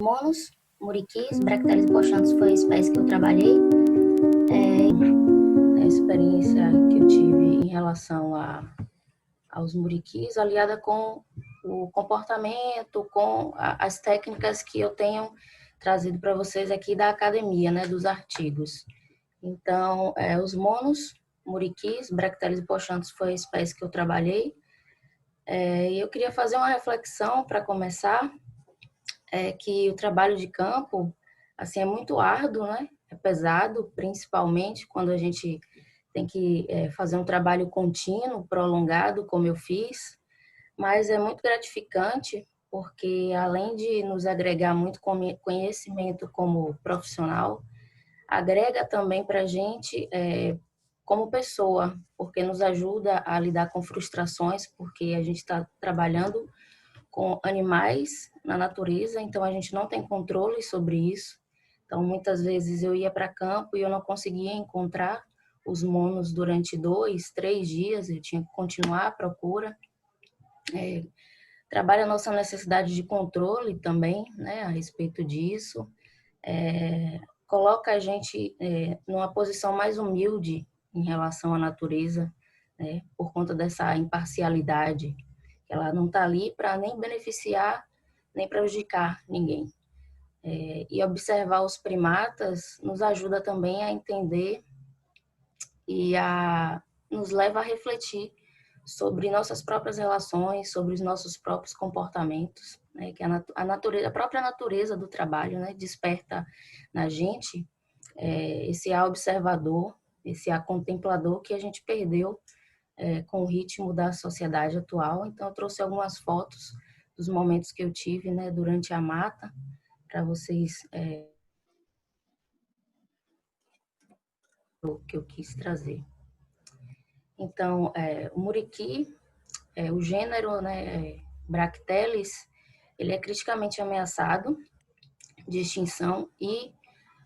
Monos, muriquis, bracteles e pochantos foi a espécie que eu trabalhei. A experiência que eu tive em relação aos muriquis, aliada com o comportamento, com as técnicas que eu tenho trazido para vocês aqui da academia, né, dos artigos. Então, os monos, muriquis, bracteles e pochantos foi a espécie que eu trabalhei. E eu queria fazer uma reflexão para começar, que o trabalho de campo, assim, é muito árduo, né? É pesado, principalmente quando a gente tem que fazer um trabalho contínuo, prolongado, como eu fiz, mas é muito gratificante, porque além de nos agregar muito conhecimento como profissional, agrega também para a gente como pessoa, porque nos ajuda a lidar com frustrações, porque a gente está trabalhando com animais na natureza, então a gente não tem controle sobre isso. Então, muitas vezes eu ia para campo e eu não conseguia encontrar os monos durante 2, 3 dias, eu tinha que continuar a procura. Trabalha a nossa necessidade de controle também, né, a respeito disso. Coloca a gente numa posição mais humilde em relação à natureza, né, por conta dessa imparcialidade. Ela não está ali para nem beneficiar, nem prejudicar ninguém. E observar os primatas nos ajuda também a entender e nos leva a refletir sobre nossas próprias relações, sobre os nossos próprios comportamentos, né? Que a própria natureza do trabalho, né, desperta na gente esse A observador, esse A contemplador que a gente perdeu com o ritmo da sociedade atual. Então, eu trouxe algumas fotos dos momentos que eu tive, né, durante a mata, para vocês, o que eu quis trazer. Então, o muriqui, o gênero, né, Bracteles, ele é criticamente ameaçado de extinção e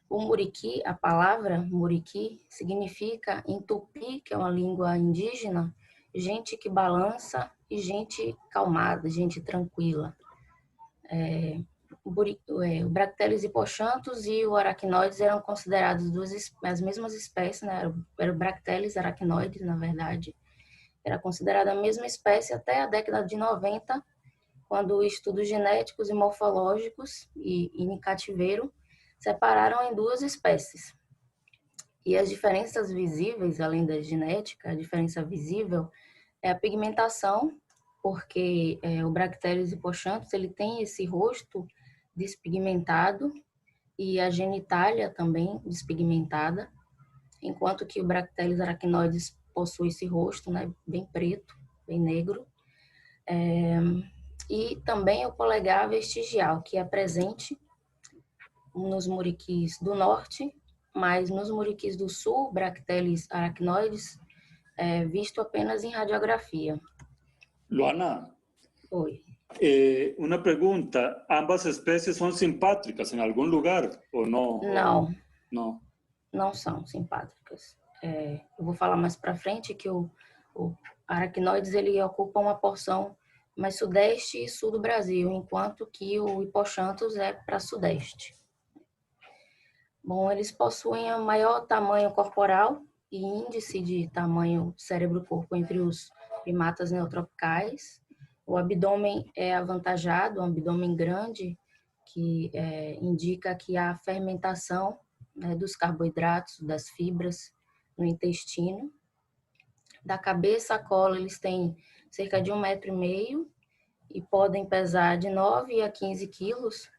o muriqui, a palavra muriqui, significa em tupi, que é uma língua indígena, gente que balança e gente calmada, gente tranquila. O Bracteles hipochanthus e o Aracnoides eram considerados as mesmas espécies, né? Era o Bracteles aracnoides, na verdade. Era considerada a mesma espécie até a década de 90, quando estudos genéticos e morfológicos e em cativeiro separaram em duas espécies. E as diferenças visíveis, além da genética, a diferença visível é a pigmentação, porque o Bracteles hipochanthus ele tem esse rosto despigmentado e a genitália também despigmentada, enquanto que o Bracteles aracnoides possui esse rosto, né, bem preto, bem negro. E também o polegar vestigial, que é presente nos muriquis do norte, mas nos muriquis do sul, Bracteles aracnoides, é visto apenas em radiografia. Luana, Oi. una pregunta. ¿Ambas especies son simpátricas en algún lugar o no? Não. No. Não são simpátricas. Eu vou falar mais para frente que o aracnoides ele ocupa uma porção mais sudeste e sul do Brasil, enquanto que o hipochanthus é para sudeste. Bom, eles possuem o maior tamanho corporal e índice de tamanho cérebro-corpo entre os primatas neotropicais. O abdômen é avantajado, um abdômen grande, que indica que há fermentação, né, dos carboidratos, das fibras no intestino. Da cabeça à cola, eles têm cerca de 1,5 metro e podem pesar de 9 a 15 quilos.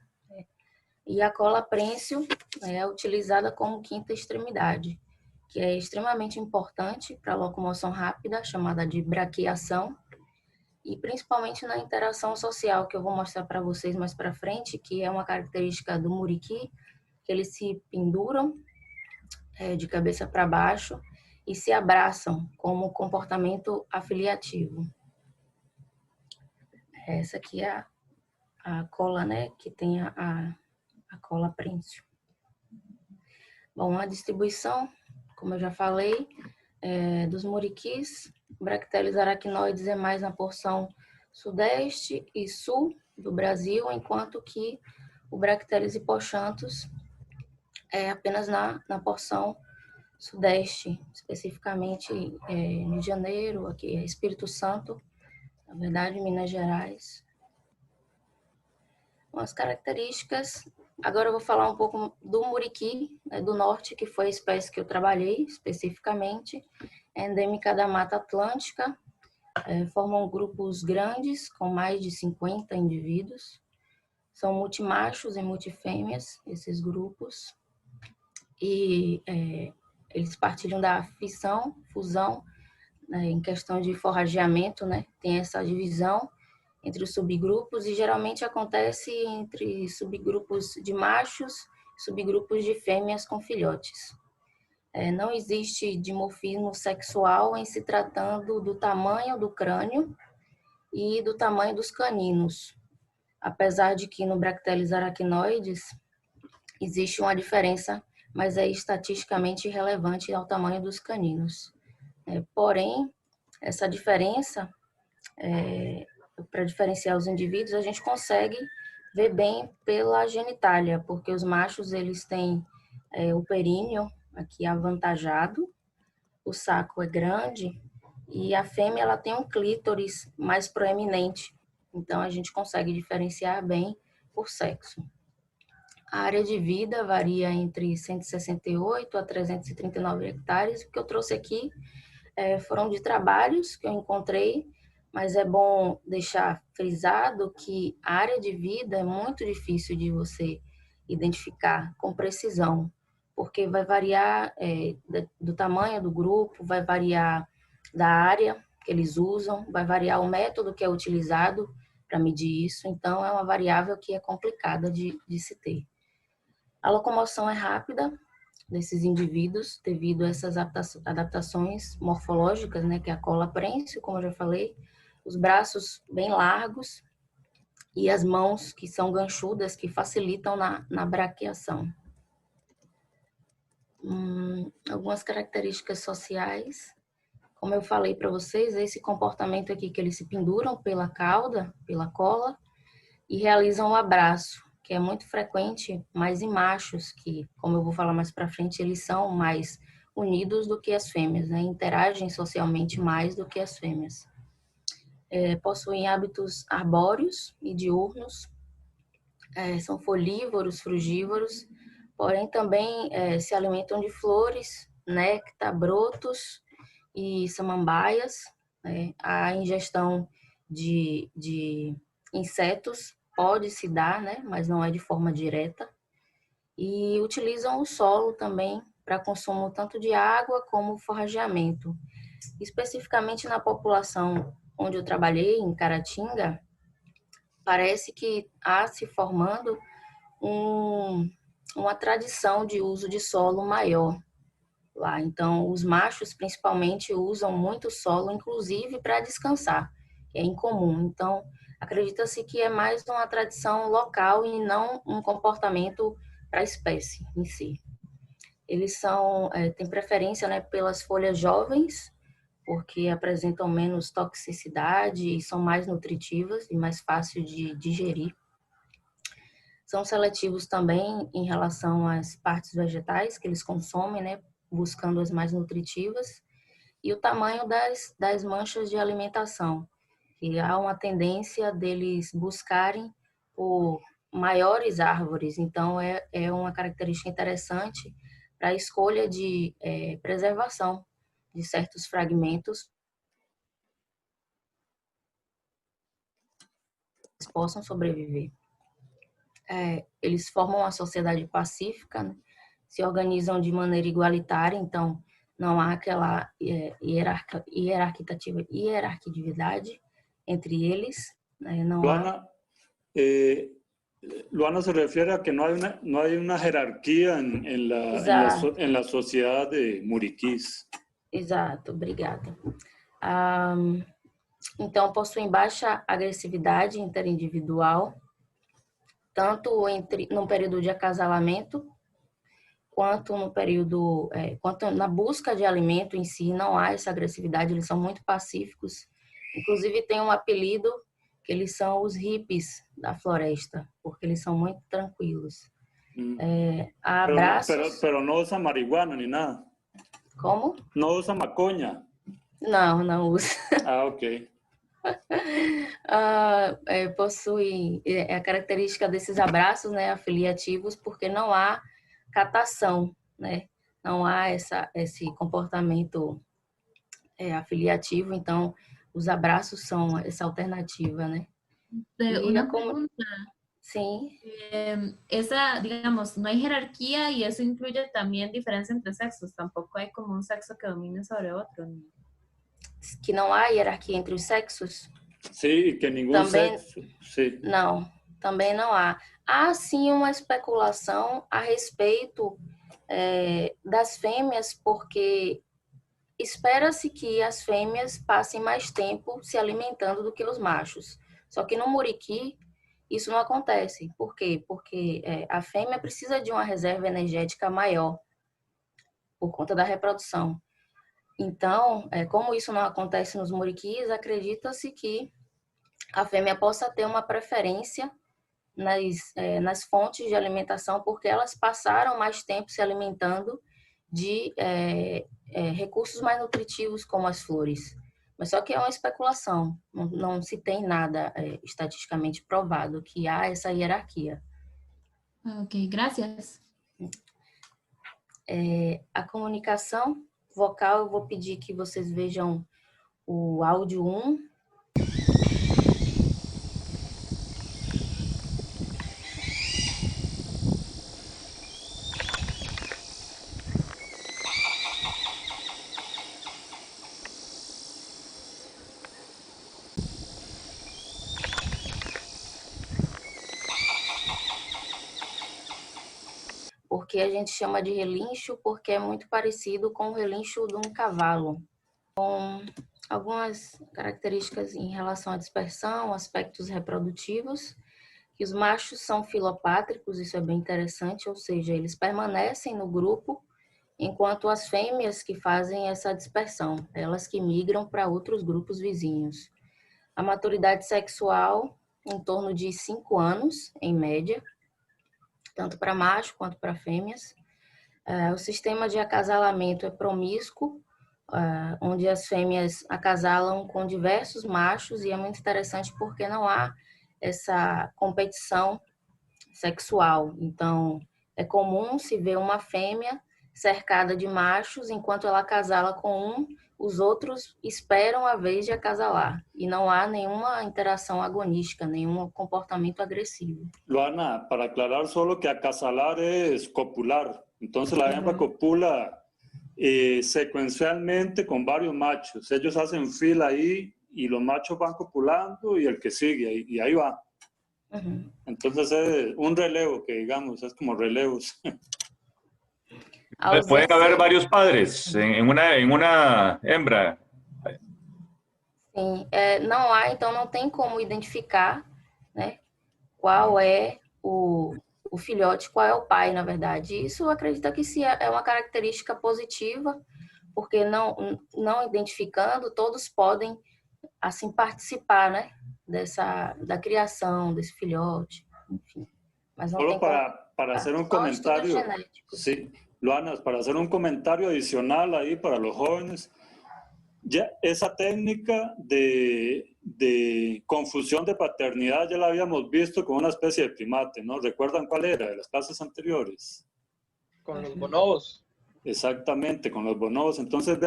E a cola prênsil é utilizada como quinta extremidade, que é extremamente importante para a locomoção rápida, chamada de braquiação, e principalmente na interação social, que eu vou mostrar para vocês mais para frente, que é uma característica do muriqui, que eles se penduram de cabeça para baixo e se abraçam como comportamento afiliativo. Essa aqui é a cola, né, que tem a cola prênsil. Bom, a distribuição, como eu já falei, dos muriquis, Bracteles aracnoides é mais na porção sudeste e sul do Brasil, enquanto que o Bracteles hiposxanthus é apenas na porção sudeste, especificamente Rio de Janeiro, aqui é Espírito Santo, na verdade, Minas Gerais. Bom, as características, agora eu vou falar um pouco do muriqui, né, do norte, que foi a espécie que eu trabalhei especificamente, é endêmica da Mata Atlântica, formam grupos grandes, com mais de 50 indivíduos, são multimachos e multifêmeas, esses grupos, e eles partilham da fusão, né, em questão de forrageamento, né, tem essa divisão entre os subgrupos e geralmente acontece entre subgrupos de machos e subgrupos de fêmeas com filhotes. Não existe dimorfismo sexual em se tratando do tamanho do crânio e do tamanho dos caninos, apesar de que no Bracteles arachnoides existe uma diferença, mas é estatisticamente irrelevante ao tamanho dos caninos. Porém, essa diferença, para diferenciar os indivíduos, a gente consegue ver bem pela genitália, porque os machos eles têm o períneo aqui avantajado, o saco é grande e a fêmea ela tem um clítoris mais proeminente. Então a gente consegue diferenciar bem por sexo. A área de vida varia entre 168 a 339 hectares. O que eu trouxe aqui foram de trabalhos que eu encontrei, mas é bom deixar frisado que a área de vida é muito difícil de você identificar com precisão, porque vai variar do tamanho do grupo, vai variar da área que eles usam, vai variar o método que é utilizado para medir isso, então é uma variável que é complicada de se ter. A locomoção é rápida desses indivíduos devido a essas adaptações morfológicas, né, que é a cola prênsil, como eu já falei, os braços bem largos e as mãos que são ganchudas, que facilitam na braqueação. Algumas características sociais, como eu falei para vocês, esse comportamento aqui que eles se penduram pela cauda, pela cola, e realizam o abraço, que é muito frequente, mas em machos, que, como eu vou falar mais para frente, eles são mais unidos do que as fêmeas, né? Interagem socialmente mais do que as fêmeas. Possuem hábitos arbóreos e diurnos, são folívoros, frugívoros, porém também se alimentam de flores, néctar, brotos e samambaias. A ingestão de insetos pode se dar, né, mas não é de forma direta. E utilizam o solo também para consumo tanto de água como forrageamento. Especificamente na população onde eu trabalhei, em Caratinga, parece que há se formando uma tradição de uso de solo maior lá. Então, os machos principalmente usam muito solo, inclusive para descansar, que é incomum. Então, acredita-se que é mais uma tradição local e não um comportamento para a espécie em si. Eles têm preferência, né, pelas folhas jovens, porque apresentam menos toxicidade e são mais nutritivas e mais fáceis de digerir. São seletivos também em relação às partes vegetais que eles consomem, né, buscando as mais nutritivas, e o tamanho das manchas de alimentação, que há uma tendência deles buscarem por maiores árvores. Então, é uma característica interessante para a escolha de preservação de certos fragmentos que possam sobreviver. Eles formam uma sociedade pacífica, né? Se organizam de maneira igualitária, então não há aquela hierarquicidade entre eles. Não Luana, Luana se refiere a que no hay una jerarquía en la sociedad de muriquis. Exato, obrigada. Então, possuem baixa agressividade interindividual, tanto no período de acasalamento, quanto na busca de alimento em si, não há essa agressividade, eles são muito pacíficos. Inclusive, tem um apelido que eles são os hippies da floresta, porque eles são muito tranquilos. Há abraços... Pero não usa marihuana nem nada? Como? Não usa maconha? Não usa. Ah, ok. Possui a característica desses abraços, né, afiliativos, porque não há catação, né? Não há esse comportamento afiliativo, então os abraços são essa alternativa, né? Una pregunta. Sí. Digamos, no hay jerarquía y eso incluye también diferencia entre sexos. Tampoco hay como un sexo que domine sobre otro. Que não há hierarquia entre os sexos? Sim, que nenhum sexo. Sim. Não, também não há. Há sim uma especulação a respeito das fêmeas, porque espera-se que as fêmeas passem mais tempo se alimentando do que os machos. Só que no Muriqui, isso não acontece. Por quê? Porque a fêmea precisa de uma reserva energética maior por conta da reprodução. Então, como isso não acontece nos Muriquis, acredita-se que a fêmea possa ter uma preferência nas fontes de alimentação, porque elas passaram mais tempo se alimentando de recursos mais nutritivos, como as flores. Mas só que é uma especulação, não se tem nada estatisticamente provado que há essa hierarquia. Ok, gracias. A comunicação vocal, eu vou pedir que vocês vejam o áudio 1. Porque a gente chama de relincho porque é muito parecido com o relincho de um cavalo. Com algumas características em relação à dispersão, aspectos reprodutivos, que os machos são filopátricos, isso é bem interessante, ou seja, eles permanecem no grupo, enquanto as fêmeas que fazem essa dispersão, elas que migram para outros grupos vizinhos. A maturidade sexual, em torno de 5 anos, em média, tanto para macho quanto para fêmeas. O sistema de acasalamento é promíscuo, onde as fêmeas acasalam com diversos machos, e é muito interessante porque não há essa competição sexual. Então, é comum se ver uma fêmea cercada de machos, enquanto ela acasala com um, os outros esperam a vez de acasalar. E não há nenhuma interação agonística, nenhum comportamento agresivo. Luana, para aclarar solo que acasalar es copular. Entonces la hembra copula secuencialmente con varios machos. Ellos hacen fila ahí y los machos van copulando y el que sigue, y ahí va. Entonces es un relevo, que digamos, es como relevos. Pueden haber varios padres en una hembra. Sim, não há, então não tem como identificar, né, qual é o filhote, qual é o pai, na verdade. Isso acredita que é uma característica positiva, porque não identificando, todos podem assim participar, né, da criação desse filhote, enfim. Mas não Solo tem para hacer un comentario, sí, Luana, para hacer un comentario adicional ahí para los jóvenes, ya esa técnica de confusión de paternidad ya la habíamos visto con una especie de primate, ¿no? ¿Recuerdan cuál era de las clases anteriores? Con los bonobos. Exactamente, con los bonobos. Entonces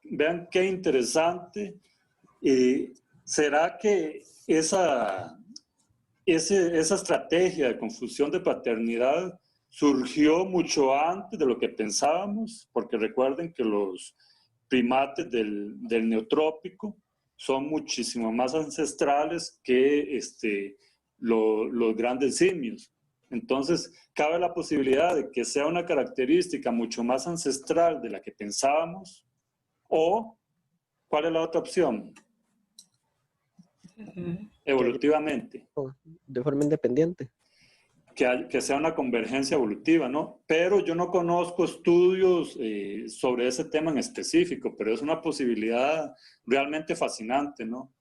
vean qué interesante. ¿Será que esa estrategia de confusión de paternidad surgió mucho antes de lo que pensábamos? Porque recuerden que los primates del neotrópico son muchísimo más ancestrales que los grandes simios. Entonces, cabe la posibilidad de que sea una característica mucho más ancestral de la que pensábamos, o ¿cuál es la otra opción? Evolutivamente. De forma independiente. Que sea una convergencia evolutiva, ¿no? Pero yo no conozco estudios sobre ese tema en específico, pero es una posibilidad realmente fascinante, ¿no?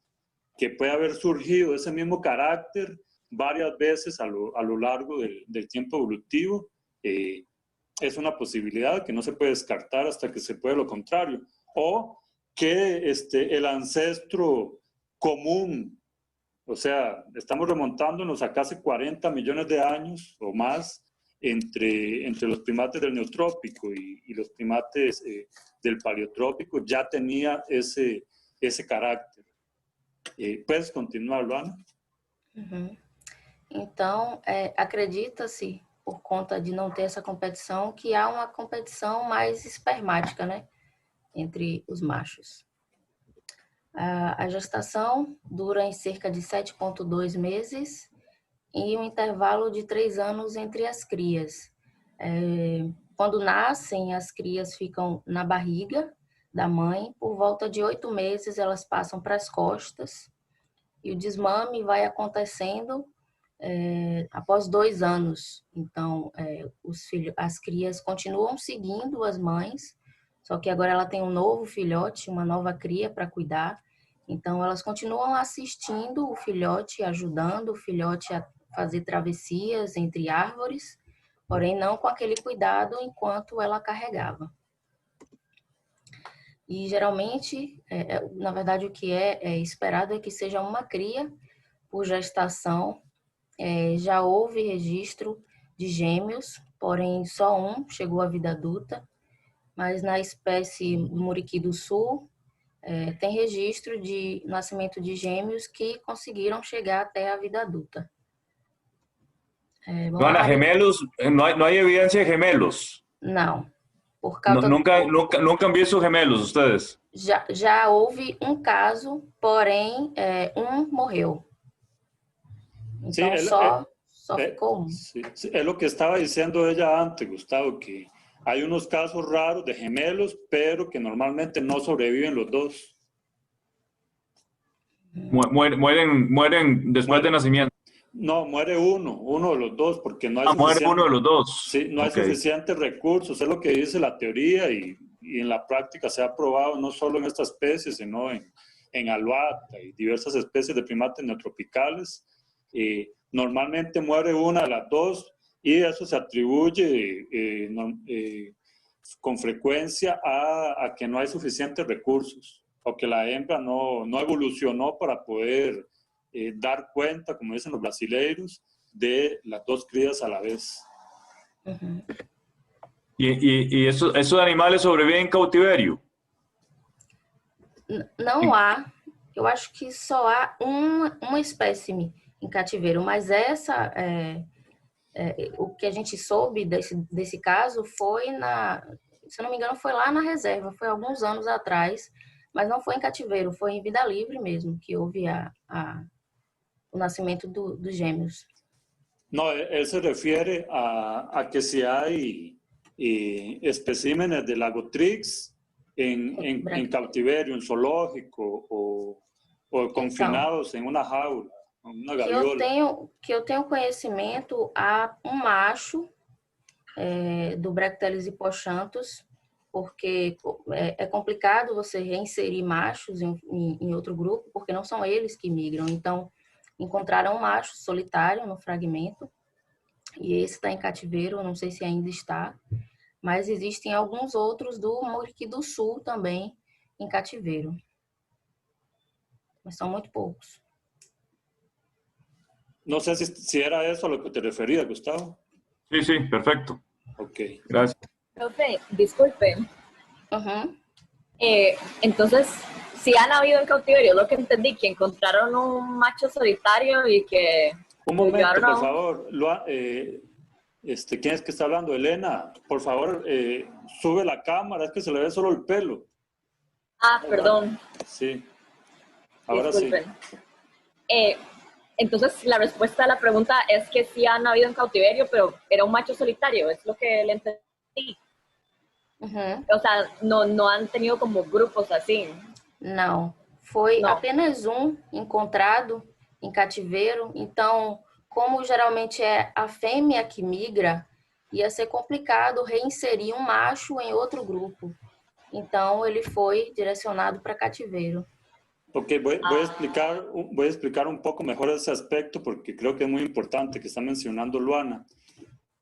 que puede haber surgido ese mismo carácter varias veces a lo largo del tiempo evolutivo. Es una posibilidad que no se puede descartar hasta que se puede lo contrario. O que el ancestro común, o sea, estamos remontándonos a casi 40 millones de años o más entre los primates del neotrópico y los primates del paleotrópico, ya tenía ese carácter. Puedes continuar, Luana? Uhum. Então, acredita-se, por conta de não ter essa competição, que há uma competição mais espermática, né, entre os machos. A gestação dura em cerca de 7,2 meses e um intervalo de 3 anos entre as crias. Quando nascem, as crias ficam na barriga da mãe. Por volta de 8 meses, elas passam para as costas e o desmame vai acontecendo após 2 anos. Então, as crias continuam seguindo as mães, só que agora ela tem um novo filhote, uma nova cria para cuidar. Então, elas continuam assistindo o filhote, ajudando o filhote a fazer travessias entre árvores, porém não com aquele cuidado enquanto ela carregava. E geralmente, na verdade, o que é esperado é que seja uma cria por gestação. Já houve registro de gêmeos, porém só um chegou à vida adulta, mas na espécie do Muriqui do Sul, tem registro de nascimento de gêmeos que conseguiram chegar até a vida adulta. Luana, gemelos, no hay evidencia de gemelos. Não. Por causa nunca han visto gemelos ustedes. Já houve um caso, porém um morreu. Então só ficou um. Sí, es lo que estaba diciendo ella antes, Gustavo, que hay unos casos raros de gemelos, pero que normalmente no sobreviven los dos. Mueren después de nacimiento. No, muere uno de los dos, porque no hay muere uno de los dos. Sí, no hay suficientes recursos, es lo que dice la teoría y en la práctica se ha probado no solo en esta especie, sino en aluata y diversas especies de primates neotropicales. Normalmente muere una de las dos y eso se atribuye con frecuencia a que no hay suficientes recursos o que la hembra no evolucionó para poder dar cuenta, como dicen los brasileiros, de las dos crías a la vez. Uhum. ¿Y esos animales sobreviven en cautiverio? Não há. Eu acho que só há uma espécime em cativeiro, mas o que a gente soube desse caso foi se eu não me engano, foi lá na reserva, foi alguns anos atrás, mas não foi em cativeiro, foi em vida livre mesmo, que houve o nascimento dos gêmeos. No, él se refiere a que si hay especímenes de Lagotrix en cautiverio, en zoológico o confinados en una jaula, una gaviola. Que eu tenho conhecimento, há um macho do Bracteles hippoxanthus, porque é complicado você reinserir machos em outro grupo, porque não são eles que migram. Então, encontraram um macho solitário no fragmento, e esse está em cativeiro, não sei se ainda está, mas existem alguns outros do Muriqui do Sul também em cativeiro. Mas são muito poucos. No sé si era eso a lo que te referías, Gustavo. Sí, perfecto. Ok. Gracias. Profe, disculpe. Uhum. Entonces, si han habido en cautiverio, lo que entendí, que encontraron un macho solitario y que... Un momento, por favor. ¿Quién es que está hablando? Elena, por favor, sube la cámara, es que se le ve solo el pelo. Perdón. Sí. Ahora disculpen. Sí. Entonces, la respuesta a la pregunta es que sí han habido en cautiverio, pero era un macho solitario, es lo que le entendí. Uhum. O sea, no han tenido como grupos assim. Não, foi apenas um encontrado em cativeiro. Então, como geralmente é a fêmea que migra, ia ser complicado reinserir um macho em outro grupo. Então, ele foi direcionado para cativeiro. Ok, voy a explicar un poco mejor ese aspecto porque creo que es muy importante que está mencionando Luana.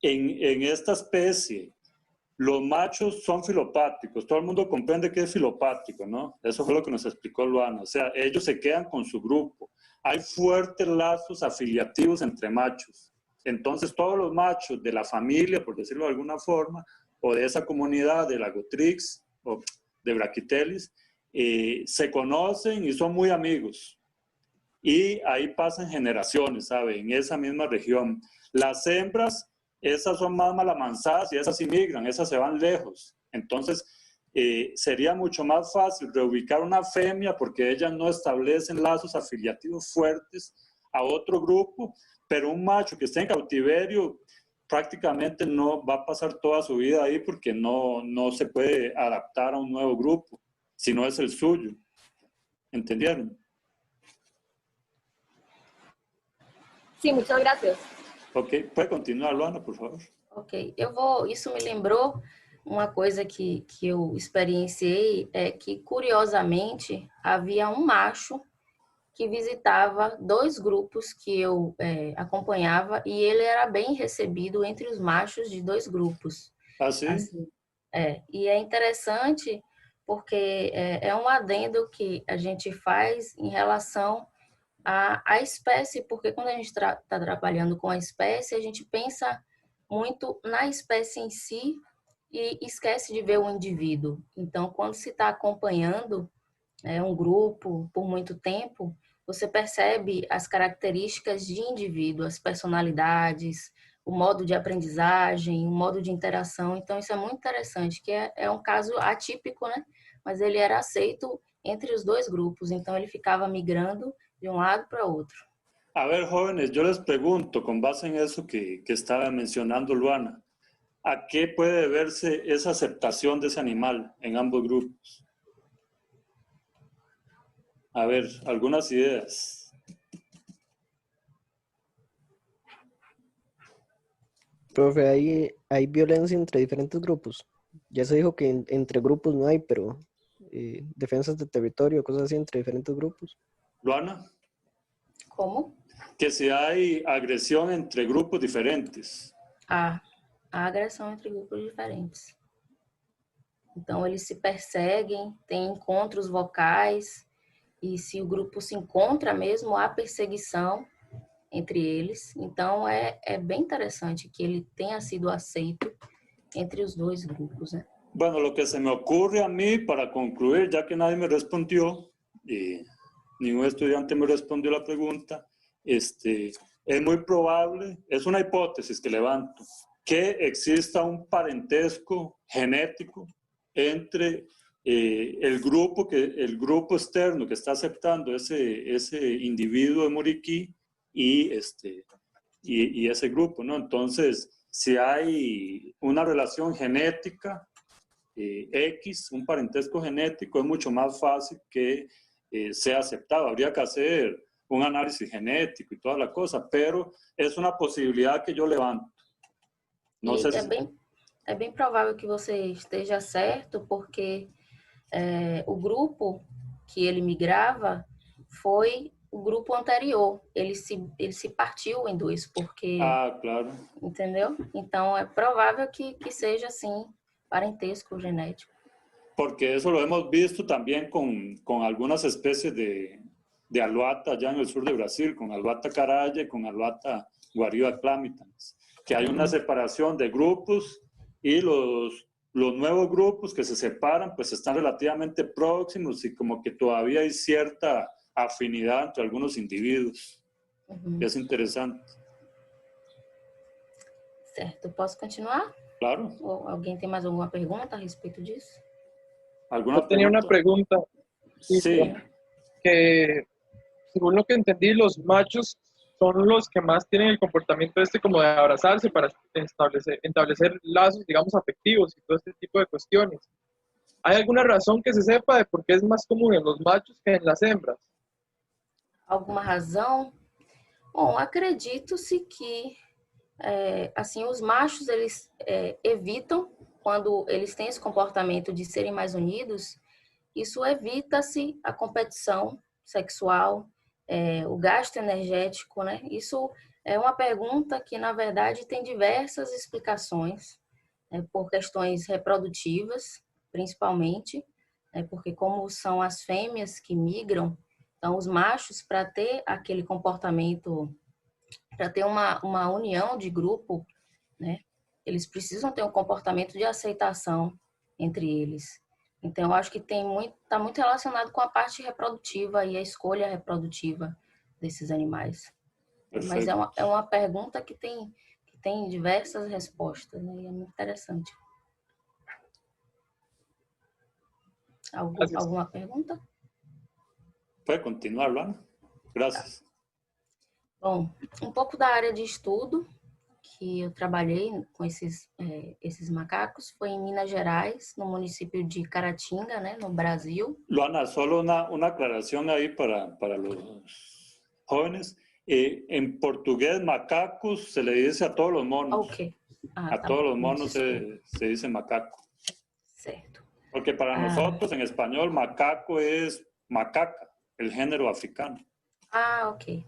En esta especie, los machos son filopáticos. Todo el mundo comprende que es filopático, ¿no? Eso fue lo que nos explicó Luana. O sea, ellos se quedan con su grupo. Hay fuertes lazos afiliativos entre machos. Entonces, todos los machos de la familia, por decirlo de alguna forma, o de esa comunidad de Lagotrix o de Brachyteles, se conocen y son muy amigos. Y ahí pasan generaciones, ¿sabe? En esa misma región. Las hembras, esas son más malamanzadas y esas inmigran, esas se van lejos. Entonces, sería mucho más fácil reubicar una femia porque ellas no establecen lazos afiliativos fuertes a otro grupo, pero un macho que esté en cautiverio prácticamente no va a pasar toda su vida ahí porque no se puede adaptar a un nuevo grupo, si no es el suyo. ¿Entendieron? Sí, muchas gracias. Ok, puede continuar, Luana, por favor. Ok, isso me lembrou uma coisa que eu experienciei, é que, curiosamente, havia um macho que visitava 2 grupos que eu acompanhava e ele era bem recebido entre os machos de 2 grupos. Assim? Assim, e é interessante porque é um adendo que a gente faz em relação à espécie, porque quando a gente está trabalhando com a espécie, a gente pensa muito na espécie em si e esquece de ver o indivíduo. Então, quando se está acompanhando um grupo por muito tempo, você percebe as características de indivíduo, as personalidades, o modo de aprendizagem, o modo de interação. Então, isso é muito interessante, que é um caso atípico, né? Mas ele era aceito entre os 2 grupos, então ele ficava migrando de um lado para outro. A ver, jóvenes, yo les pregunto, con base en eso que estaba mencionando Luana, ¿a qué puede deberse esa aceptación de ese animal en ambos grupos? A ver, algunas ideas. Profe, hay violencia entre diferentes grupos. Ya se dijo que entre grupos no hay, pero defensas de territorio, cosas así entre diferentes grupos. Luana, Como? que si hay agresión entre grupos diferentes. A agressão entre grupos diferentes. Então, eles se perseguem, têm encontros vocais, e se o grupo se encontra mesmo, há perseguição entre eles. Então, é bem interessante que ele tenha sido aceito entre os 2 grupos, né? Bueno, lo que se me ocurre a mí para concluir, ya que nadie me respondió y ningún estudiante me respondió la pregunta, es muy probable, es una hipótesis que levanto, que exista un parentesco genético entre el grupo externo que está aceptando ese individuo de Muriquí y ese grupo, ¿no? Entonces, si hay una relación genética X, un parentesco genético, es mucho más fácil que sea aceptado. Habría que hacer un análisis genético y toda la cosa, pero es una posibilidad que yo levanto. Não sei se... É bem provável que você esteja certo, porque o grupo que ele migrava foi o grupo anterior. Ele se partiu em 2, porque... Ah, claro. Entendeu? Então, é provável que seja, sim, parentesco genético. Porque eso lo hemos visto también con algunas especies de aluata allá en el sur de Brasil, con aluata caraya y con aluata guariba clamitans, que hay una separación de grupos y los nuevos grupos que se separan pues están relativamente próximos y como que todavía hay cierta afinidad entre algunos individuos. Es interesante. Certo, posso continuar? Claro. Ou alguém tem mais alguma pergunta a respeito disso? Yo tenía una pregunta. Sí. Que según lo que entendí, los machos son los que más tienen el comportamiento como de abrazarse para establecer lazos, digamos, afectivos y todo este tipo de cuestiones. ¿Hay alguna razón que se sepa de por qué es más común en los machos que en las hembras? Alguma razão? Bom, acredito-se que assim, os machos eles evitam, quando eles têm esse comportamento de serem mais unidos, isso evita-se a competição sexual, o gasto energético, né? Isso é uma pergunta que, na verdade, tem diversas explicações, por questões reprodutivas, principalmente, porque como são as fêmeas que migram, então os machos, para ter aquele comportamento, para ter uma união de grupo, né, eles precisam ter um comportamento de aceitação entre eles. Então, eu acho que está muito relacionado com a parte reprodutiva e a escolha reprodutiva desses animais. Mas é uma pergunta que tem diversas respostas, né? E é muito interessante. Alguma pergunta? Pode continuar, Luana. Graças. Bom, um pouco da área de estudo que eu trabalhei com esses macacos foi em Minas Gerais, no município de Caratinga, né, no Brasil. Luana, solo una aclaración ahí para los jóvenes. En portugués, macacos se le dice a todos los monos. Ok. A todos los monos se dice macaco. Certo. Porque para nosotros en español macaco es macaca, el género africano. Ok.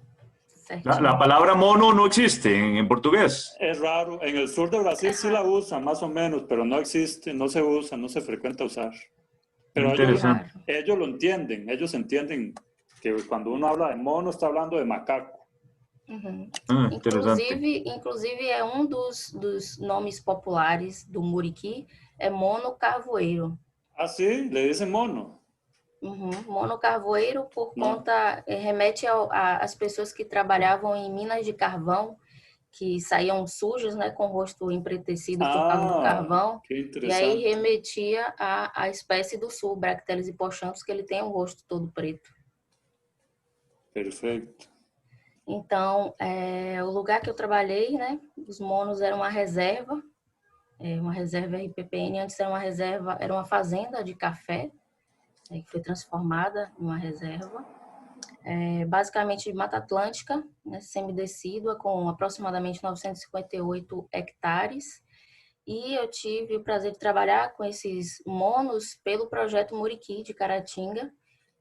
La palabra mono no existe en portugués. Es raro. En el sur de Brasil sí la usan, más o menos, pero no existe, no se usa, no se frecuenta usar. Pero ellos lo entienden. Ellos entienden que cuando uno habla de mono, está hablando de macaco. Uhum. Inclusive, é um dos nomes populares do muriqui, é mono carvoeiro. Ah, sim? Le dizem mono? Uhum. Mono carvoeiro por conta, remete às pessoas que trabalhavam em minas de carvão, que saíam sujos, né, com o rosto empretecido por causa do carvão. Que interessante. E aí remetia à espécie do sul, Bracteles hipoxanthus, que ele tem o rosto todo preto. Perfeito. Então, o lugar que eu trabalhei, né, os monos era uma reserva RPPN, antes era uma fazenda de café, que foi transformada em uma reserva, basicamente de Mata Atlântica, né, semidecídua, com aproximadamente 958 hectares, e eu tive o prazer de trabalhar com esses monos pelo projeto Muriqui de Caratinga,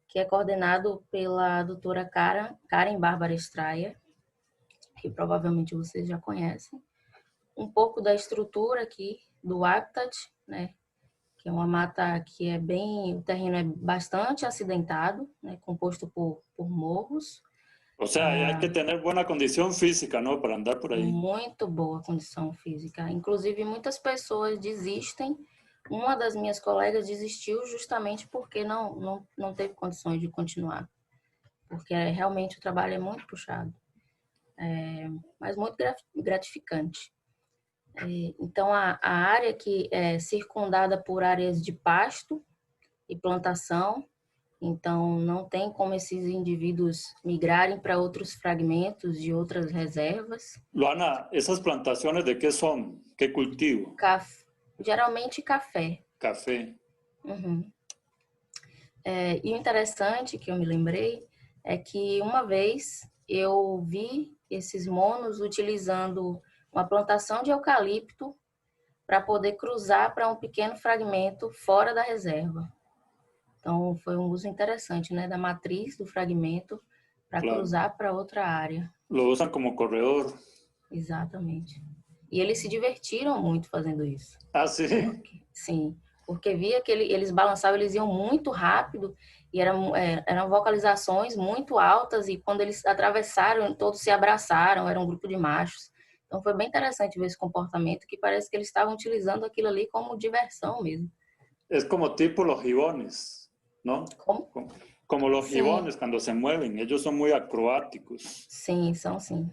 que é coordenado pela doutora Karen Bárbara Strayer, que provavelmente vocês já conhecem. Um pouco da estrutura aqui do habitat, né, que é uma mata que o terreno é bastante acidentado, né, composto por morros. Ou seja, hay que ter boa condição física, não, para andar por aí. Muito boa condição física. Inclusive, muitas pessoas desistem. Uma das minhas colegas desistiu justamente porque não teve condições de continuar. Porque realmente o trabalho é muito puxado. Mas muito gratificante. Então, a área que é circundada por áreas de pasto e plantação, então não tem como esses indivíduos migrarem para outros fragmentos de outras reservas. Luana, essas plantações de que são? Que cultivo? Geralmente café. Café. Uhum. E o interessante que eu me lembrei é que uma vez eu vi esses monos utilizando uma plantação de eucalipto para poder cruzar para um pequeno fragmento fora da reserva. Então, foi um uso interessante, né, da matriz do fragmento para cruzar para outra área. Lo usam como corredor. Exatamente. E eles se divertiram muito fazendo isso. Ah, sim? Sim, porque via que eles balançavam, eles iam muito rápido e eram vocalizações muito altas, e quando eles atravessaram, todos se abraçaram, era um grupo de machos. Então foi bem interessante ver esse comportamento, que parece que eles estavam utilizando aquilo ali como diversão mesmo. É como tipo los gibones, não? Como los gibones, quando se movem, eles são muito acrobáticos. Sim, são sim.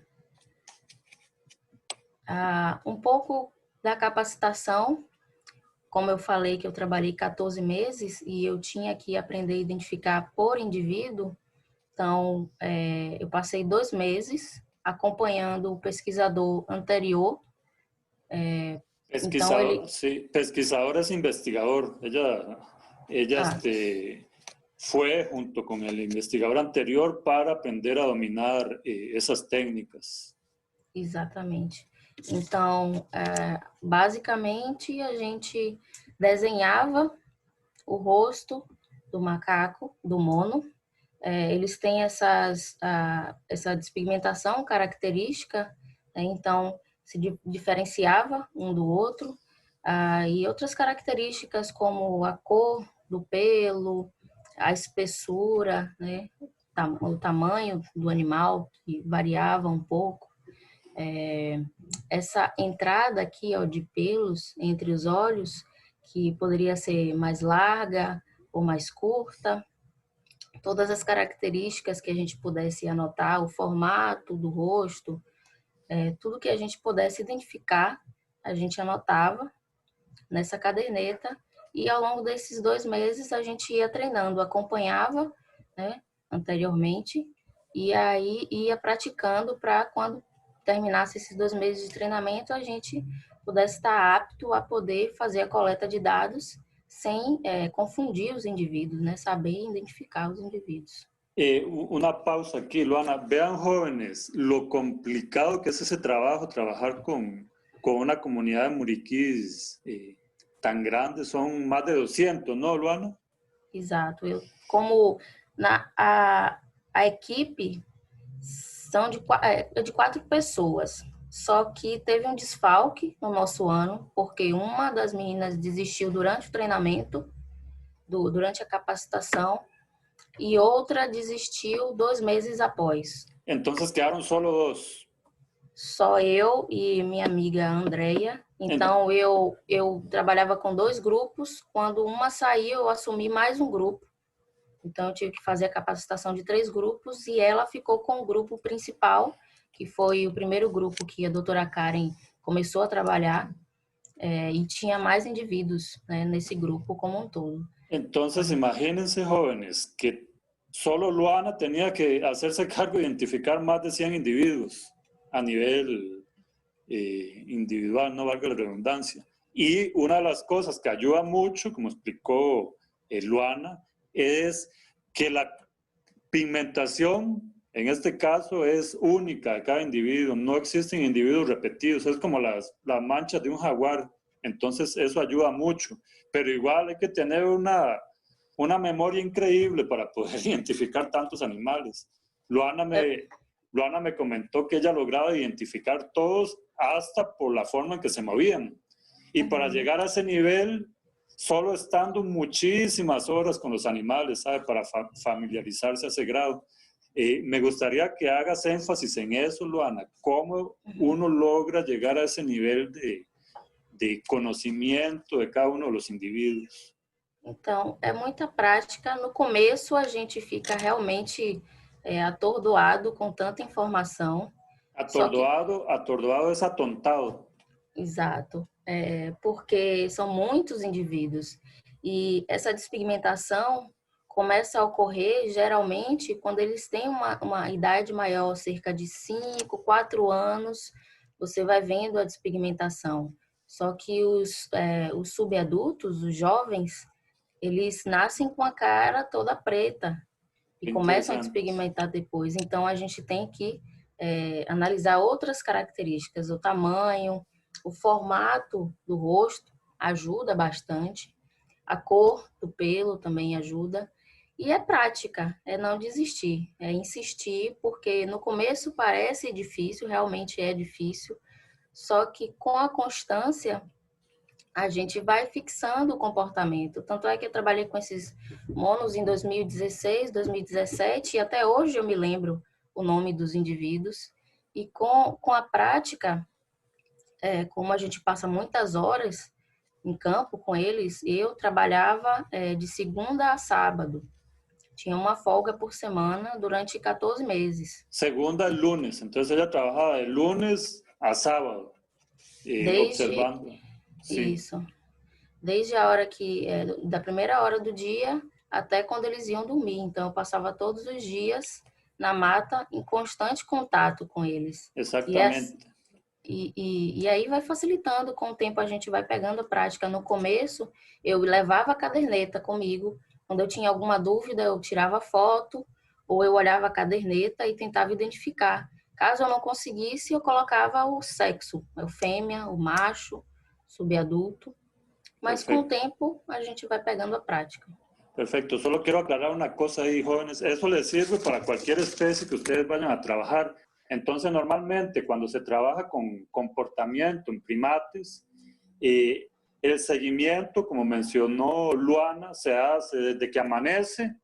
Um pouco da capacitação, como eu falei que eu trabalhei 14 meses e eu tinha que aprender a identificar por indivíduo, então eu passei 2 meses acompanhando o pesquisador anterior. Pesquisador é investigador. Ella foi junto com o investigador anterior para aprender a dominar essas técnicas. Exatamente. Então, basicamente, a gente desenhava o rosto do macaco, do mono, eles têm essa despigmentação característica, né? Então se diferenciava um do outro, e outras características como a cor do pelo, a espessura, né? O tamanho do animal, que variava um pouco. Essa entrada aqui, ó, de pelos entre os olhos, que poderia ser mais larga ou mais curta. Todas as características que a gente pudesse anotar, o formato do rosto, tudo que a gente pudesse identificar, a gente anotava nessa caderneta, e ao longo desses 2 meses a gente ia treinando, acompanhava, né, anteriormente, e aí ia praticando para quando terminasse esses 2 meses de treinamento, a gente pudesse estar apto a poder fazer a coleta de dados sem confundir os indivíduos, né, saber identificar os indivíduos. Una pausa aquí, Luana. Vean, jóvenes, lo complicado que es ese trabajo, trabajar con una comunidad de muriquis tan grande, son más de 200, ¿no, Luana? Exato. A equipe são de 4 pessoas, só que teve um desfalque no nosso ano, porque uma das meninas desistiu durante o treinamento, durante a capacitação, e outra desistiu 2 meses após. Entonces quedaron solo 2. Só eu e minha amiga Andreia. Então, eu trabalhava com 2 grupos. Quando uma saiu, eu assumi mais um grupo. Então, eu tive que fazer a capacitação de 3 grupos e ela ficou com o grupo principal, que foi o primeiro grupo que a doutora Karen começou a trabalhar, e tinha mais indivíduos, né, nesse grupo como um todo. Entonces, imagínense, jóvenes, que solo Luana tenía que hacerse cargo de identificar más de 100 individuos a nivel individual, no valga la redundancia. Y una de las cosas que ayuda mucho, como explicó Luana, es que la pigmentación, en este caso, es única de cada individuo. No existen individuos repetidos. Es como las manchas de un jaguar. Entonces, eso ayuda mucho. Pero igual hay que tener una memoria increíble para poder identificar tantos animales. Luana me comentó que ella lograba identificar todos hasta por la forma en que se movían. Y para llegar a ese nivel, solo estando muchísimas horas con los animales, ¿sabe? Para familiarizarse a ese grado. Me gustaría que hagas énfasis en eso, Luana. ¿Cómo uno logra llegar a ese nivel de conhecimento de cada um dos indivíduos? Então, é muita prática. No começo, a gente fica realmente atordoado com tanta informação. Atordoado é atontado. Exato. Porque são muitos indivíduos. E essa despigmentação começa a ocorrer, geralmente, quando eles têm uma idade maior, cerca de 5, 4 anos, você vai vendo a despigmentação. Só que os subadultos, os jovens, eles nascem com a cara toda preta e começam a despigmentar depois. Então, a gente tem que analisar outras características, o tamanho, o formato do rosto ajuda bastante, a cor do pelo também ajuda. E é prática, é não desistir, é insistir, porque no começo parece difícil, realmente é difícil, só que com a constância a gente vai fixando o comportamento. Tanto é que eu trabalhei com esses monos em 2016, 2017 e até hoje eu me lembro o nome dos indivíduos. E com a prática, como a gente passa muitas horas em campo com eles, eu trabalhava de segunda a sábado. Tinha uma folga por semana durante 14 meses. Segunda a lunes. Então, ela trabalhava de lunes a sábado, observando. Sim. Isso. Desde a hora da primeira hora do dia até quando eles iam dormir. Então, eu passava todos os dias na mata em constante contato com eles. Exatamente. E aí vai facilitando, com o tempo a gente vai pegando prática. No começo, eu levava a caderneta comigo. Quando eu tinha alguma dúvida, eu tirava foto ou eu olhava a caderneta e tentava identificar. Caso eu não conseguisse, eu colocava o sexo, o fêmea, o macho, subadulto. Mas com o tempo, a gente vai pegando a prática. Perfecto, solo quiero aclarar una cosa ahí, jóvenes. Eso les sirve para cualquier especie que ustedes vayan a trabajar. Entonces, normalmente cuando se trabaja con comportamiento en primates, el seguimiento, como mencionó Luana, se hace desde que amanece,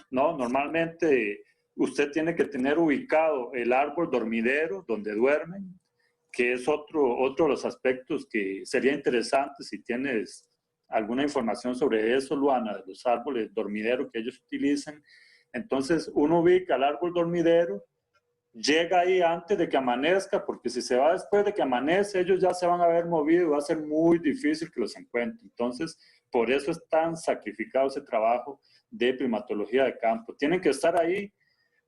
¿no? Normalmente usted tiene que tener ubicado el árbol dormidero donde duermen, que es otro de los aspectos que sería interesante si tienes alguna información sobre eso, Luana, de los árboles dormideros que ellos utilizan. Entonces, uno ubica el árbol dormidero, llega ahí antes de que amanezca, porque si se va después de que amanece, ellos ya se van a haber movido y va a ser muy difícil que los encuentren. Entonces, por eso es tan sacrificado ese trabajo de primatología de campo. Tienen que estar ahí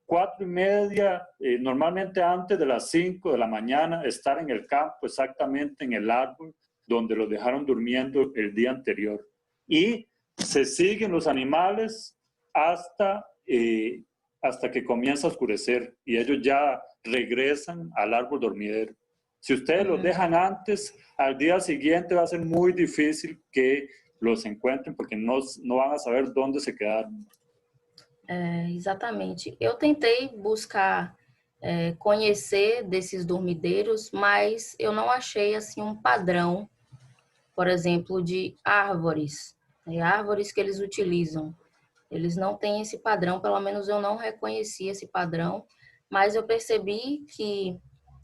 4:30, normalmente antes de las 5 de la mañana, estar en el campo, exactamente en el árbol donde los dejaron durmiendo el día anterior. Y se siguen los animales hasta que comienza a oscurecer y ellos ya regresan al árbol dormidero. Si ustedes los dejan antes, al día siguiente va a ser muy difícil que los encontrem, porque no van a saber dónde se quedaram. Exatamente. Eu tentei buscar conhecer desses dormideiros, mas eu não achei assim um padrão, por exemplo, de árvores, árvores que eles utilizam. Eles não têm esse padrão, pelo menos eu não reconheci esse padrão, mas eu percebi que,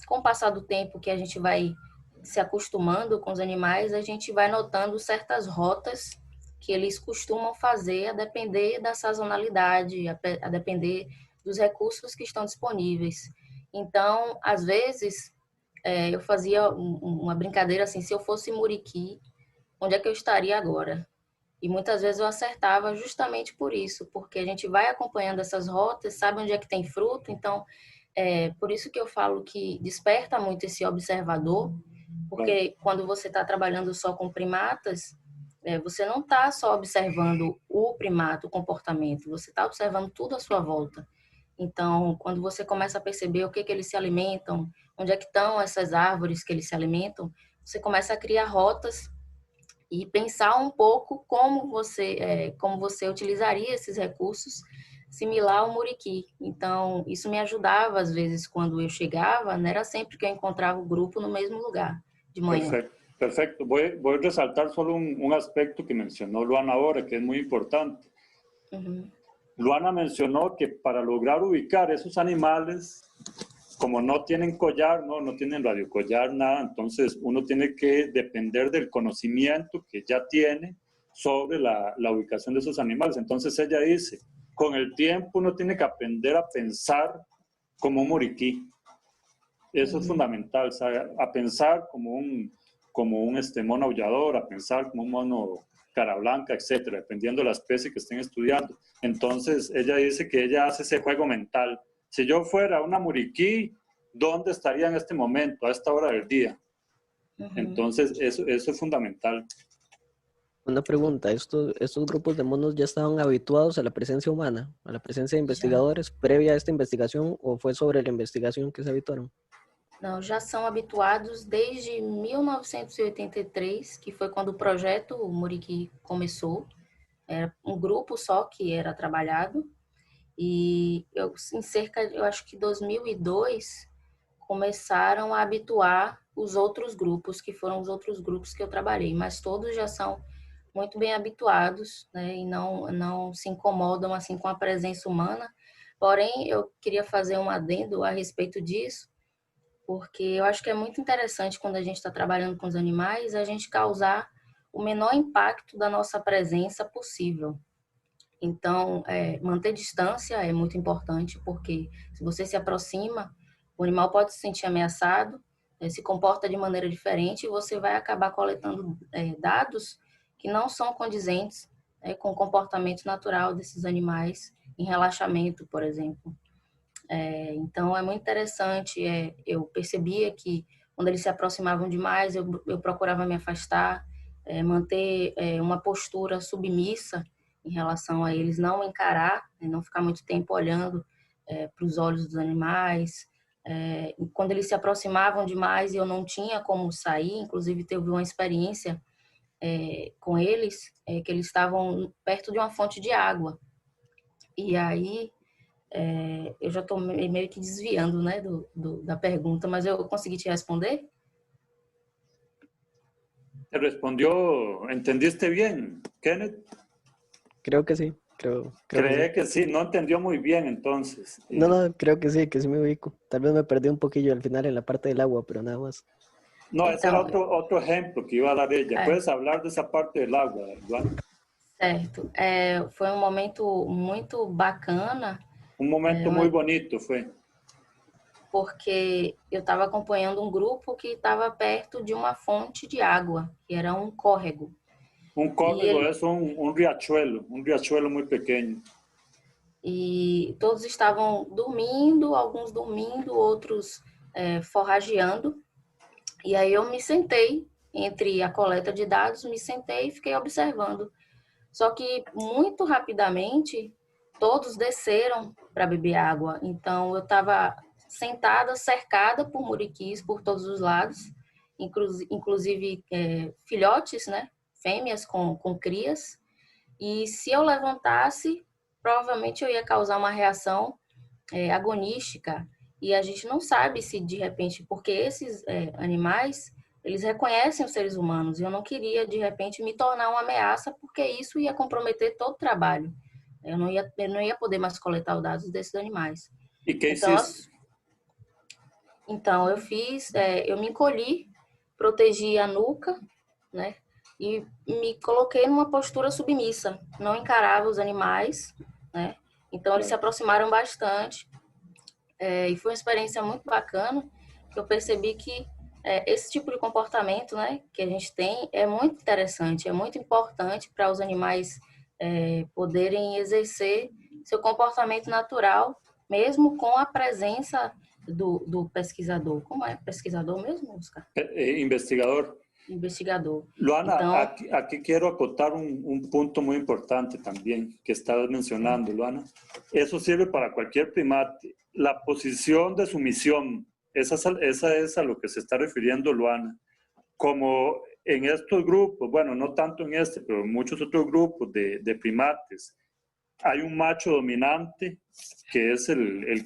com o passar do tempo que a gente vai se acostumando com os animais, a gente vai notando certas rotas que eles costumam fazer a depender da sazonalidade, a depender dos recursos que estão disponíveis. Então, às vezes, eu fazia uma brincadeira assim, se eu fosse muriqui, onde é que eu estaria agora? E muitas vezes eu acertava justamente por isso, porque a gente vai acompanhando essas rotas, sabe onde é que tem fruto, então, por isso que eu falo que desperta muito esse observador, porque quando você está trabalhando só com primatas, você não está só observando o primata, o comportamento, você está observando tudo à sua volta. Então, quando você começa a perceber o que eles se alimentam, onde é que estão essas árvores que eles se alimentam, você começa a criar rotas e pensar um pouco como você utilizaria esses recursos similar ao muriqui. Então, isso me ajudava, às vezes, quando eu chegava, não era sempre que eu encontrava o grupo no mesmo lugar, de manhã. Perfecto. Voy a resaltar solo un aspecto que mencionó Luana ahora, que es muy importante. Luana mencionó que para lograr ubicar esos animales, como no tienen collar, no tienen radiocollar, nada, entonces uno tiene que depender del conocimiento que ya tiene sobre la ubicación de esos animales. Entonces ella dice, con el tiempo uno tiene que aprender a pensar como un muriquí. Eso es fundamental, ¿sabe? A pensar como un mono aullador, a pensar como un mono cara blanca, etcétera, dependiendo de la especie que estén estudiando. Entonces, ella dice que ella hace ese juego mental. Si yo fuera una muriquí, ¿dónde estaría en este momento, a esta hora del día? Entonces, eso es fundamental. Una pregunta, ¿estos grupos de monos ya estaban habituados a la presencia humana, a la presencia de investigadores previa a esta investigación, o fue sobre la investigación que se habituaron? Não, já são habituados desde 1983, que foi quando o projeto Muriqui começou. Era um grupo só que era trabalhado. E eu acho que 2002, começaram a habituar os outros grupos, que foram os outros grupos que eu trabalhei. Mas todos já são muito bem habituados, né, e não se incomodam assim com a presença humana. Porém, eu queria fazer um adendo a respeito disso, porque eu acho que é muito interessante quando a gente está trabalhando com os animais, a gente causar o menor impacto da nossa presença possível. Então, manter distância é muito importante, porque se você se aproxima, o animal pode se sentir ameaçado, se comporta de maneira diferente e você vai acabar coletando dados que não são condizentes com o comportamento natural desses animais em relaxamento, por exemplo. Então, é muito interessante. Eu percebia que quando eles se aproximavam demais, eu procurava me afastar, manter uma postura submissa em relação a eles, não encarar, não ficar muito tempo olhando para os olhos dos animais. Quando eles se aproximavam demais e eu não tinha como sair, inclusive teve uma experiência com eles, que eles estavam perto de uma fonte de água. E aí, eu já estou meio que desviando, né, da pergunta, mas eu consegui te responder? ¿Te respondió? ¿Entendiste bien, Kenneth? Creo que sí, creo que sí. Cree que sí, no entendió muy bien entonces. No, creo que sí me ubico. Tal vez me perdí un poquillo al final en la parte del agua, pero nada más. No, ese era Então, otro ejemplo que iba a dar ella. ¿Puedes hablar de esa parte del agua, Luana? certo. Foi um momento muito bacana, Un momento muy bonito fue. porque eu estava acompanhando um grupo que estava perto de uma fonte de água, que era um córrego. Un córrego es un riachuelo muy pequeño. E todos estavam dormindo, alguns dormindo, outros forrageando. E aí eu me sentei, entre a coleta de dados, me sentei e fiquei observando. Só que muito rapidamente, todos desceram para beber água. Então eu estava sentada, cercada por muriquis por todos os lados, inclusive filhotes, né? Fêmeas com crias. E se eu levantasse, provavelmente eu ia causar uma reação agonística. E a gente não sabe se de repente, porque esses animais, eles reconhecem os seres humanos. E eu não queria de repente me tornar uma ameaça, porque isso ia comprometer todo o trabalho. Eu não ia poder mais coletar os dados desses animais. E que hiciste? Então eu fiz, eu me encolhi, protegi a nuca, né? E me coloquei numa postura submissa, não encarava os animais, né? Então eles se aproximaram bastante, e foi uma experiência muito bacana, que eu percebi que esse tipo de comportamento, né, que a gente tem é muito interessante, é muito importante para os animais poderem exercer seu comportamento natural, mesmo com a presença do pesquisador. Como é? Pesquisador mesmo, Oscar? Investigador. Investigador. Luana, Entonces, aquí quiero acotar un punto muy importante también que estabas mencionando, Luana. Eso sirve para cualquier primate. La posición de sumisión, esa es a lo que se está refiriendo Luana. Como en estos grupos, bueno, no tanto en este, pero en muchos otros grupos de primates, hay un macho dominante que es el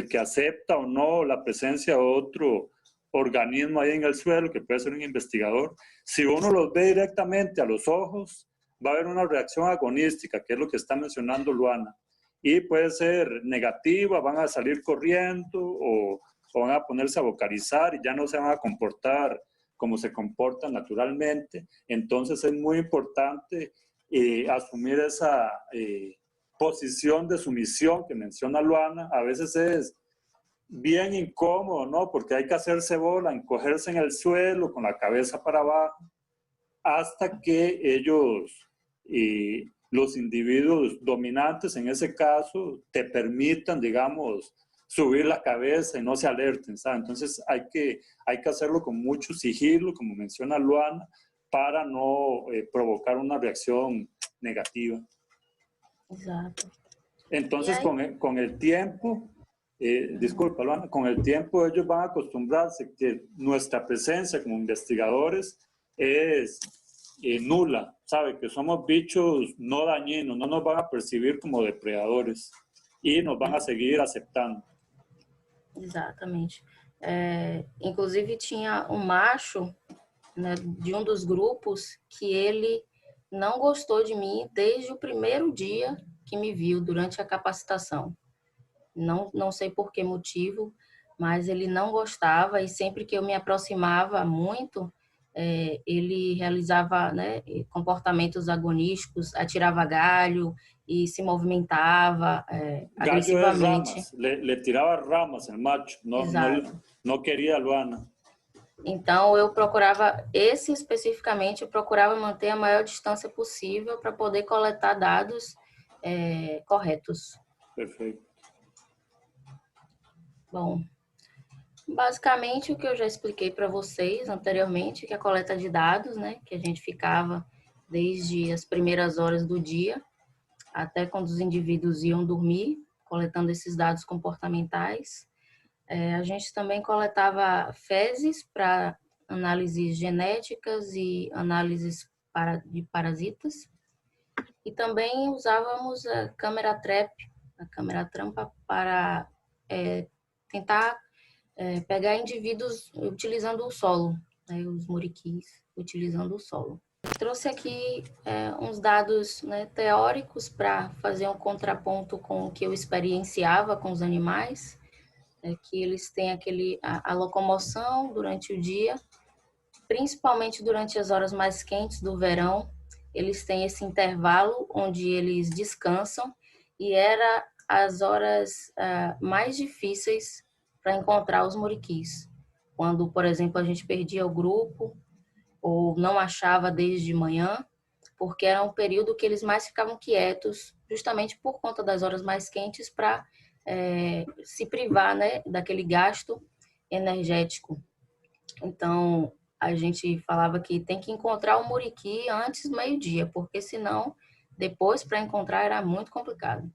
que acepta o no la presencia de otro organismo ahí en el suelo, que puede ser un investigador. Si uno los ve directamente a los ojos, va a haber una reacción agonística, que es lo que está mencionando Luana. Y puede ser negativa, van a salir corriendo o van a ponerse a vocalizar y ya no se van a comportar como se comportan naturalmente. Entonces es muy importante asumir esa posición de sumisión que menciona Luana. A veces es bien incómodo, ¿no? Porque hay que hacerse bola, encogerse en el suelo con la cabeza para abajo, hasta que ellos, los individuos dominantes en ese caso, te permitan, digamos, subir la cabeza y no se alerten, ¿sabes? Entonces hay que hacerlo con mucho sigilo, como menciona Luana, para no provocar una reacción negativa. Exacto. Entonces, con el tiempo, disculpa, Luana, con el tiempo ellos van a acostumbrarse que nuestra presencia como investigadores es nula, ¿sabe? Que somos bichos no dañinos, no nos van a percibir como depredadores y nos van a seguir aceptando. Exatamente. Inclusive tinha um macho, né, de um dos grupos que ele não gostou de mim desde o primeiro dia que me viu durante a capacitação. Não sei por que motivo, mas ele não gostava e sempre que eu me aproximava muito, ele realizava, né, comportamentos agonísticos, atirava galho e se movimentava agressivamente. Ramas, le tirava ramas el macho, não queria a Luana. Então eu procurava, especificamente, eu procurava manter a maior distância possível para poder coletar dados corretos. Perfeito. Bom, basicamente o que eu já expliquei para vocês anteriormente, que é a coleta de dados, né, que a gente ficava desde as primeiras horas do dia até quando os indivíduos iam dormir, coletando esses dados comportamentais. A gente também coletava fezes para análises genéticas e análises de parasitas. E também usávamos a câmera trap, a câmera trampa, para tentar pegar indivíduos utilizando o solo, né, os muriquis utilizando o solo. Trouxe aqui uns dados, né, teóricos para fazer um contraponto com o que eu experienciava com os animais, que eles têm a locomoção durante o dia, principalmente durante as horas mais quentes do verão. Eles têm esse intervalo onde eles descansam e era as horas mais difíceis para encontrar os muriquis. Quando, por exemplo, a gente perdia o grupo ou não achava desde manhã, porque era um período que eles mais ficavam quietos, justamente por conta das horas mais quentes, para se privar, né, daquele gasto energético. Então, a gente falava que tem que encontrar o muriqui antes do meio-dia, porque senão, depois, para encontrar, era muito complicado.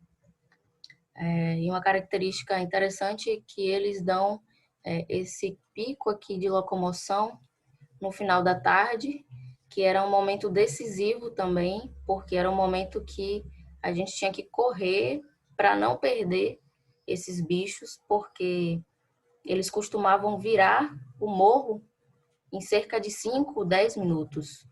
E uma característica interessante é que eles dão esse pico aqui de locomoção no final da tarde, que era um momento decisivo também, porque era um momento que a gente tinha que correr para não perder esses bichos, porque eles costumavam virar o morro em cerca de 5, 10 minutos.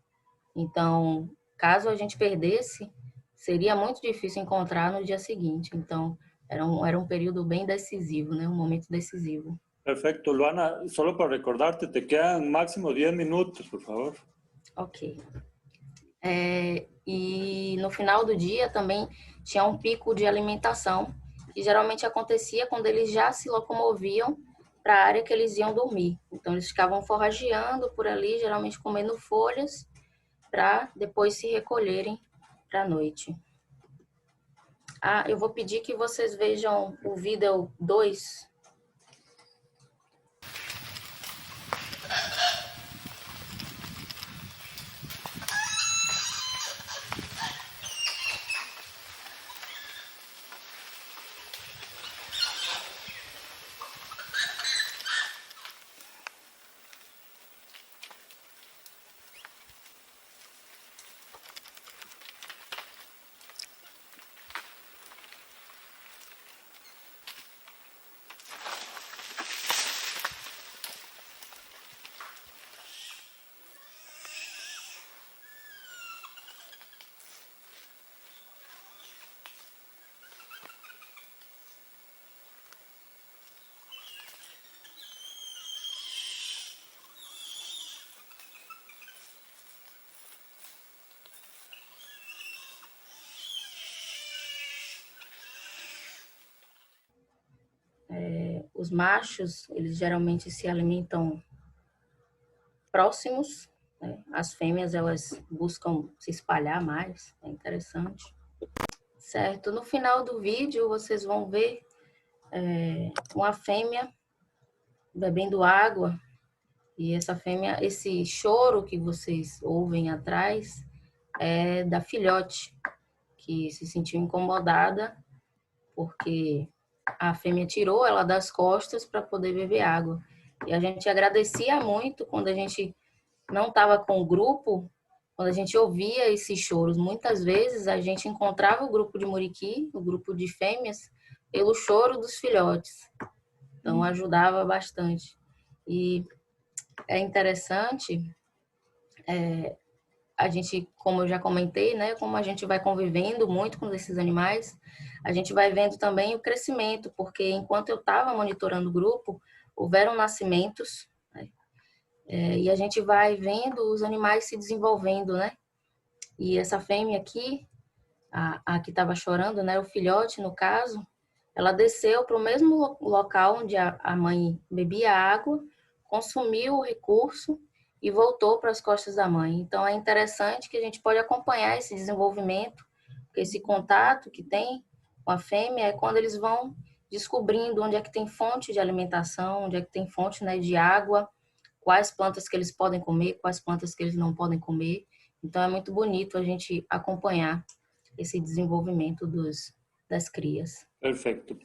Então, caso a gente perdesse, seria muito difícil encontrar no dia seguinte. Então, era um período bem decisivo, né? Um momento decisivo. Perfecto. Luana, solo para recordarte, te quedan máximo 10 minutos, por favor. Ok. E no final do dia também tinha um pico de alimentação, que geralmente acontecia quando eles já se locomoviam para a área que eles iam dormir. Então, eles ficavam forrageando por ali, geralmente comendo folhas, para depois se recolherem para a noite. Eu vou pedir que vocês vejam o vídeo 2. Os machos, eles geralmente se alimentam próximos, né? As fêmeas, elas buscam se espalhar mais, é interessante. Certo, no final do vídeo vocês vão ver uma fêmea bebendo água, e essa fêmea, esse choro que vocês ouvem atrás é da filhote, que se sentiu incomodada porque a fêmea tirou ela das costas para poder beber água. E a gente agradecia muito quando a gente não estava com o grupo, quando a gente ouvia esses choros. Muitas vezes a gente encontrava o grupo de muriqui, o grupo de fêmeas, pelo choro dos filhotes. Então ajudava bastante. E é interessante, a gente, como eu já comentei, né, como a gente vai convivendo muito com esses animais, a gente vai vendo também o crescimento, porque enquanto eu estava monitorando o grupo, houveram nascimentos, né, e a gente vai vendo os animais se desenvolvendo, né? E essa fêmea aqui, a que estava chorando, né, o filhote no caso, ela desceu para o mesmo local onde a mãe bebia água, consumiu o recurso e voltou para as costas da mãe. Então, é interessante que a gente pode acompanhar esse desenvolvimento, porque esse contato que tem com a fêmea é quando eles vão descobrindo onde é que tem fonte de alimentação, onde é que tem fonte, né, de água, quais plantas que eles podem comer, quais plantas que eles não podem comer. Então, é muito bonito a gente acompanhar esse desenvolvimento das crias. Perfecto.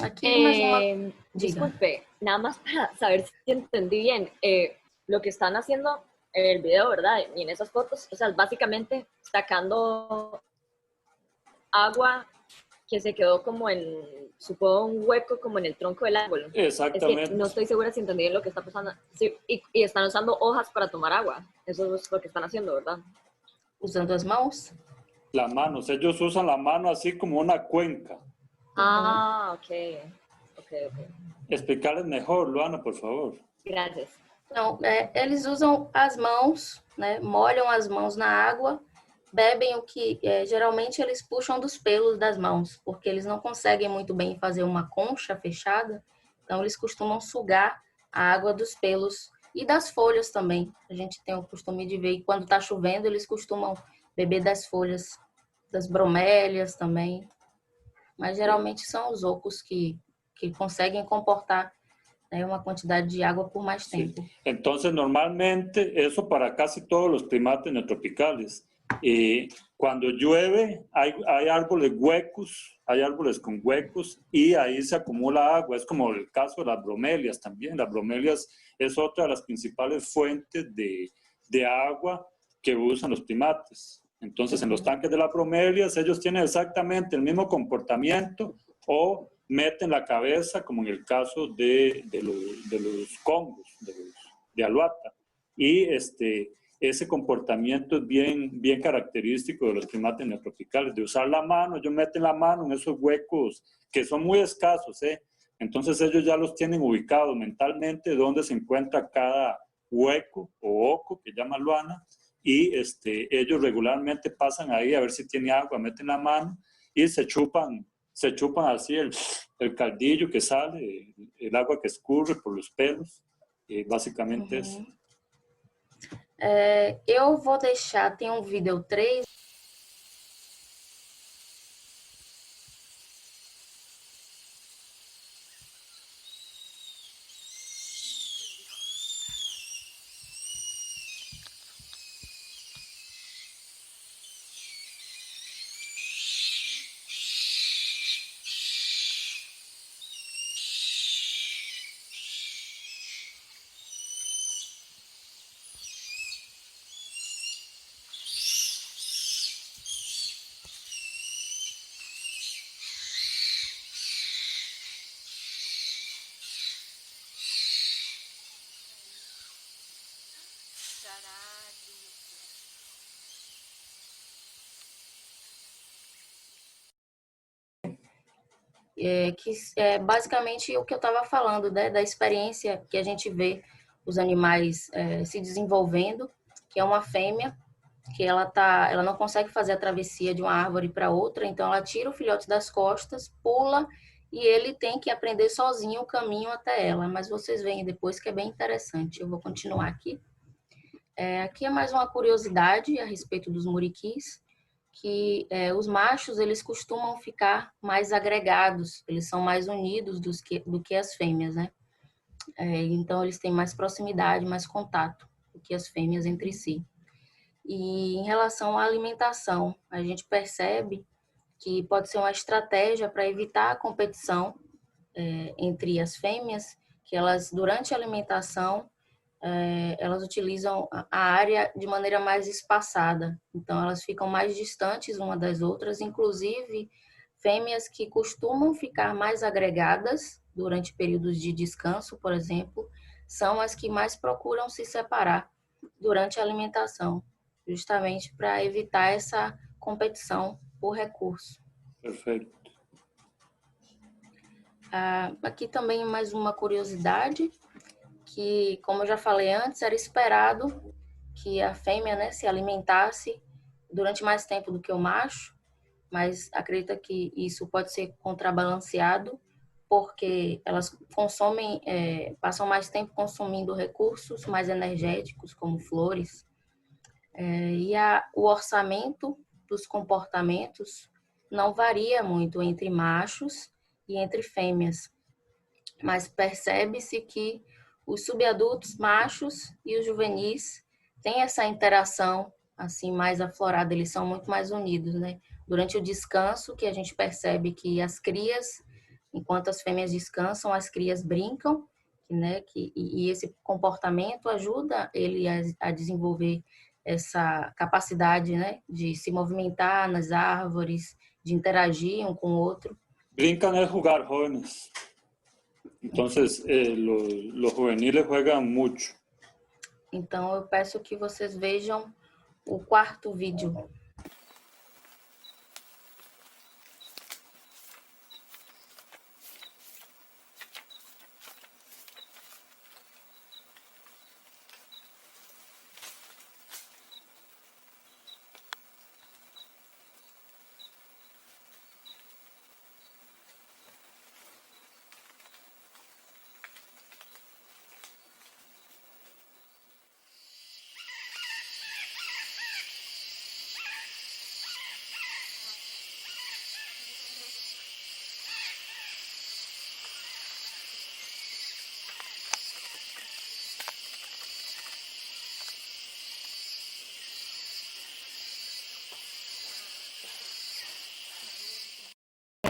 Aquí más disculpe, nada más para saber si entendí bien. lo que están haciendo en el video, ¿verdad? Y en esas fotos, o sea, básicamente sacando agua que se quedó como supongo, un hueco como en el tronco del árbol. Exactamente. Es que no estoy segura si entendí bien lo que está pasando. Sí, y están usando hojas para tomar agua. Eso es lo que están haciendo, ¿verdad? Usando as mãos. Las manos, ellos usan la mano así como una cuenca. Ah, ok. Explicarles mejor, Luana, por favor. Gracias. Não, eles usam as mãos, né? Molham as mãos na água, bebem o que geralmente eles puxam dos pelos das mãos, porque eles não conseguem muito bem fazer uma concha fechada, então eles costumam sugar a água dos pelos e das folhas também. A gente tem o costume de ver que quando está chovendo eles costumam beber das folhas, das bromélias também, mas geralmente são os ocos que conseguem comportar una cantidad de agua por más tiempo. Sí. Entonces, normalmente, eso para casi todos los primates neotropicales. Cuando llueve, hay árboles huecos, hay árboles con huecos y ahí se acumula agua. Es como el caso de las bromelias también. Las bromelias es otra de las principales fuentes de agua que usan los primates. Entonces, en los tanques de las bromelias, ellos tienen exactamente el mismo comportamiento o meten la cabeza, como en el caso de los congos, de aluata. Y ese comportamiento es bien característico de los primates neotropicales, de usar la mano. Ellos meten la mano en esos huecos que son muy escasos, Entonces ellos ya los tienen ubicados mentalmente donde se encuentra cada hueco o oco, que llama Luana, y ellos regularmente pasan ahí a ver si tiene agua, meten la mano y se chupan así el caldillo que sale, el agua que escurre por los pelos, basicamente isso. Eu vou deixar, tem vídeo 3. Que é basicamente o que eu estava falando, né, da experiência que a gente vê os animais se desenvolvendo, que é uma fêmea, que ela não consegue fazer a travessia de uma árvore para outra, então ela tira o filhote das costas, pula, e ele tem que aprender sozinho o caminho até ela, mas vocês veem depois que é bem interessante. Eu vou continuar aqui. Aqui é mais uma curiosidade a respeito dos muriquis, que os machos eles costumam ficar mais agregados, eles são mais unidos do que as fêmeas, né? Então eles têm mais proximidade, mais contato do que as fêmeas entre si. E em relação à alimentação, a gente percebe que pode ser uma estratégia para evitar a competição entre as fêmeas, que elas durante a alimentação elas utilizam a área de maneira mais espaçada. Então, elas ficam mais distantes uma das outras, inclusive fêmeas que costumam ficar mais agregadas durante períodos de descanso, por exemplo, são as que mais procuram se separar durante a alimentação, justamente para evitar essa competição por recurso. Perfeito. Aqui também mais uma curiosidade, que, como eu já falei antes, era esperado que a fêmea, né, se alimentasse durante mais tempo do que o macho, mas acredita que isso pode ser contrabalanceado porque elas consomem, passam mais tempo consumindo recursos mais energéticos, como flores, e o orçamento dos comportamentos não varia muito entre machos e entre fêmeas, mas percebe-se que os subadultos machos e os juvenis têm essa interação assim mais aflorada, eles são muito mais unidos, né? Durante o descanso, que a gente percebe que as crias, enquanto as fêmeas descansam, as crias brincam né, e esse comportamento ajuda ele a desenvolver essa capacidade, né, de se movimentar nas árvores, de interagir um com o outro. Brincan es jugar, jóvenes. Entonces, los juveniles juegan mucho. Então, eu peço que vocês vejam o quarto vídeo.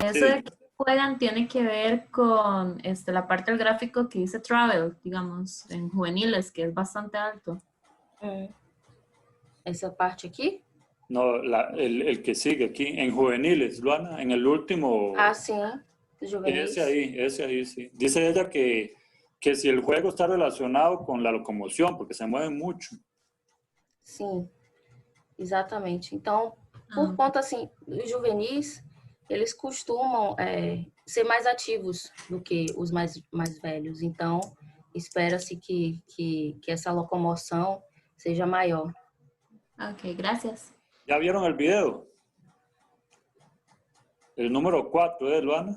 Eso de que juegan tiene que ver con la parte del gráfico que dice travel, digamos, en juveniles, que es bastante alto. Essa parte aqui? No, el que sigue aquí, en juveniles, Luana, en el último. Ah, sim, juvenis. Ese ahí, sí. Dice ella que si el juego está relacionado con la locomoción, porque se mueven mucho. Sim, exatamente. Então, por conta, assim, os juvenis, eles costumam ser mais ativos do que os mais velhos. Então, espera-se que essa locomoção seja maior. Ok, gracias. ¿Ya vieron el video? El número 4, Luana?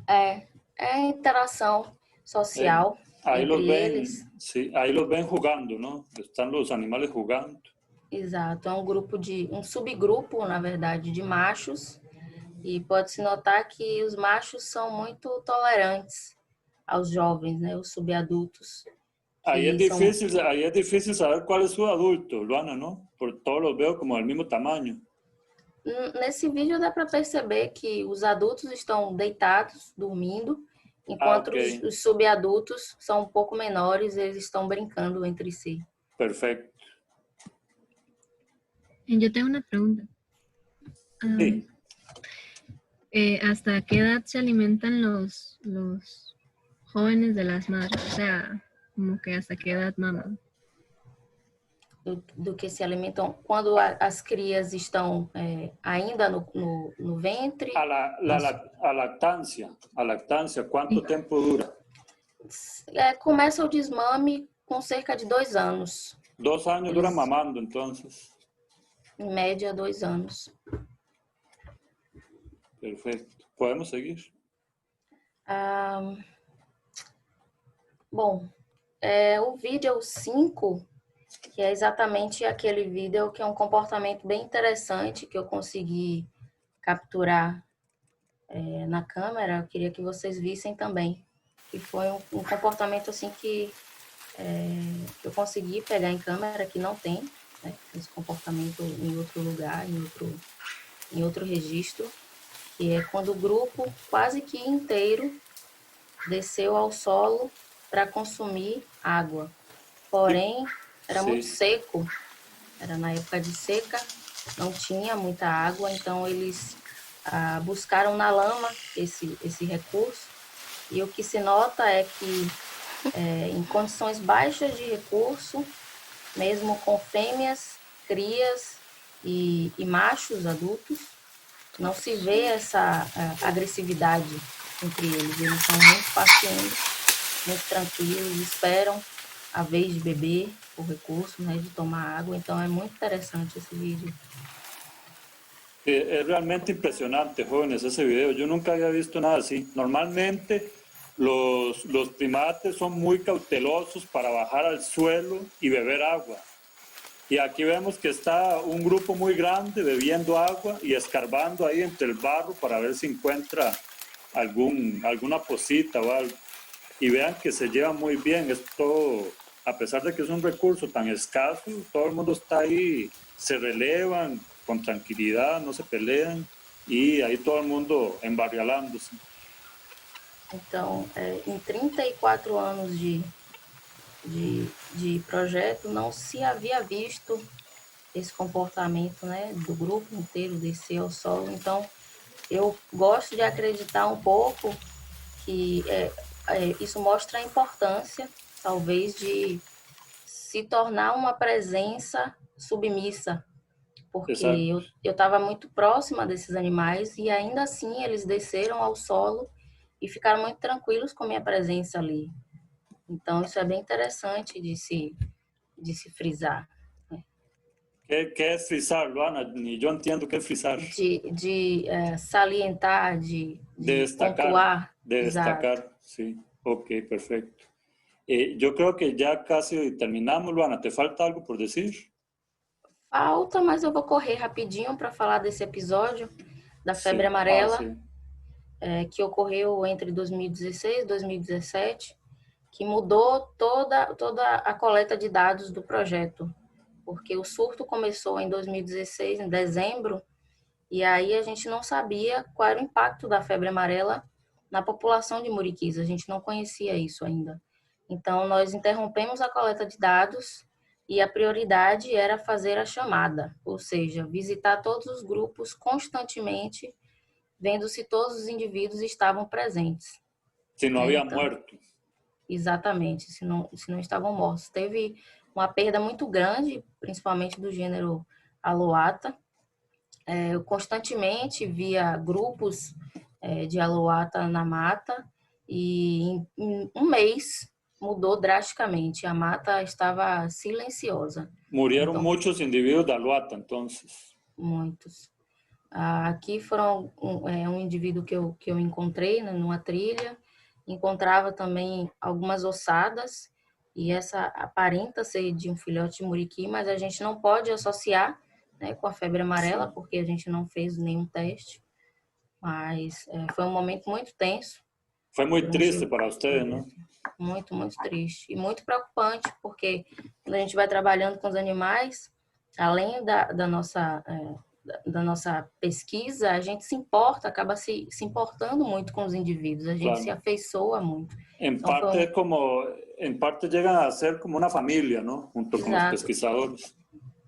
É a interação social Ahí los entre ven, eles. sí, ahí los ven jugando, ¿no? Están los animales jugando. Exato, é um subgrupo, na verdade, de machos. E pode-se notar que os machos são muito tolerantes aos jovens, né, os subadultos. Ahí es difícil saber cuál es su adulto, Luana, ¿no? Porque todos los veo como del mismo tamaño. Nesse vídeo dá para perceber que os adultos estão deitados, dormindo, enquanto os subadultos são um pouco menores, eles estão brincando entre si. Perfecto. Yo tengo una pregunta. Sí. ¿Hasta qué edad se alimentan los jóvenes de las madres? O sea, como que hasta qué edad maman. Do que se alimentam quando as crias estão ainda no ventre. A lactancia, ¿cuánto tiempo dura? Começa o desmame com cerca de 2 anos. 2 años duran mamando, entonces. Em média, 2 anos. Perfeito. Podemos seguir? Bom, o vídeo 5, que é exatamente aquele vídeo que é um comportamento bem interessante que eu consegui capturar na câmera. Eu queria que vocês vissem também. E foi um comportamento assim que eu consegui pegar em câmera, que não tem, né, esse comportamento em outro lugar, em outro registro, que é quando o grupo quase que inteiro desceu ao solo para consumir água. Porém, era muito seco, era na época de seca, não tinha muita água, então eles buscaram na lama esse recurso. E o que se nota é que em condições baixas de recurso, mesmo com fêmeas, crias e machos adultos, não se vê essa agressividade entre eles. Eles são muito pacientes, muito tranquilos, esperam a vez de beber o recurso, né, de tomar água. Então é muito interessante esse vídeo. Es realmente impresionante, jóvenes, ese video. Yo nunca había visto nada así. Normalmente los primates son muy cautelosos para bajar al suelo y beber agua. Y aquí vemos que está un grupo muy grande bebiendo agua y escarbando ahí entre el barro para ver si encuentra alguna posita o algo. Y vean que se llevan muy bien. Esto, a pesar de que es un recurso tan escaso, todo el mundo está ahí, se relevan con tranquilidad, no se pelean y ahí todo el mundo embarrialándose. Então, em 34 anos de projeto, não se havia visto esse comportamento, né, do grupo inteiro descer ao solo. Então, eu gosto de acreditar um pouco que isso mostra a importância, talvez, de se tornar uma presença submissa, porque Exato. eu estava muito próxima desses animais e ainda assim eles desceram ao solo e ficaram muito tranquilos com a minha presença ali. Então, isso é bem interessante de se frisar. ¿Qué es frisar, Luana? Ni yo entiendo qué es frisar. De salientar, de destacar, pontuar. de destacar, Exato. sí. Ok, perfecto. Yo creo que ya casi terminamos, Luana. ¿Te falta algo por decir? Falta, mas eu vou correr rapidinho para falar desse episódio da febre Sí. amarela, sí. Que ocorreu entre 2016 e 2017, que mudou toda a coleta de dados do projeto, porque o surto começou em 2016, em dezembro, e aí a gente não sabia qual era o impacto da febre amarela na população de Muriquis, a gente não conhecia isso ainda. Então, nós interrompemos a coleta de dados e a prioridade era fazer a chamada, ou seja, visitar todos os grupos constantemente, vendo se todos os indivíduos estavam presentes. Se não havia Então, muerto. Exatamente, se não estavam mortos. Teve uma perda muito grande, principalmente do gênero Aloata. Eu constantemente via grupos de Aloata na mata e em um mês mudou drasticamente. A mata estava silenciosa. Murieron Então, muchos individuos de Aluata, entonces. muitos. Aqui foram um indivíduo que eu encontrei, né, numa trilha. Encontrava também algumas ossadas, e essa aparenta ser de um filhote de muriqui, mas a gente não pode associar, né, com a febre amarela, Sim. porque a gente não fez nenhum teste. Mas foi um momento muito tenso. Foi muito triste para ustedes, não? Muito, muito triste. E muito preocupante, porque quando a gente vai trabalhando com os animais, além da nossa pesquisa, a gente se importa, acaba se importando muito com os indivíduos, a gente Claro. se afeiçoa muito. En parte llegan a ser como una familia, ¿no? Junto con los Exato. pesquisadores.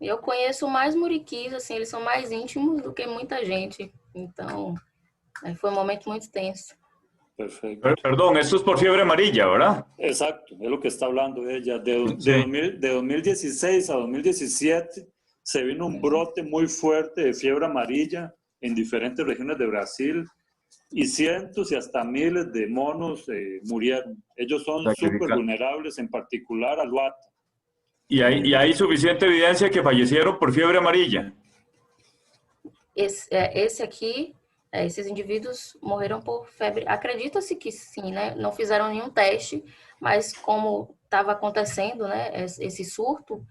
Eu conheço mais muriquis, assim, eles são mais íntimos do que muita gente. Então, foi um momento muito tenso. Perfecto. Perdón, esto es por fiebre amarilla, ¿verdad? Exacto, es lo que está hablando ella. De Sí. 2016 a 2017 se vino un brote muy fuerte de fiebre amarilla en diferentes regiones de Brasil y cientos y hasta miles de monos murieron. Ellos son súper vulnerables, en particular al Aluata. ¿Y hay suficiente evidencia que fallecieron por fiebre amarilla? Esse aqui, esses indivíduos morreram por febre. Acredita-se que sim, né? Não fizeram nenhum teste, mas como estava acontecendo, né, esse surto,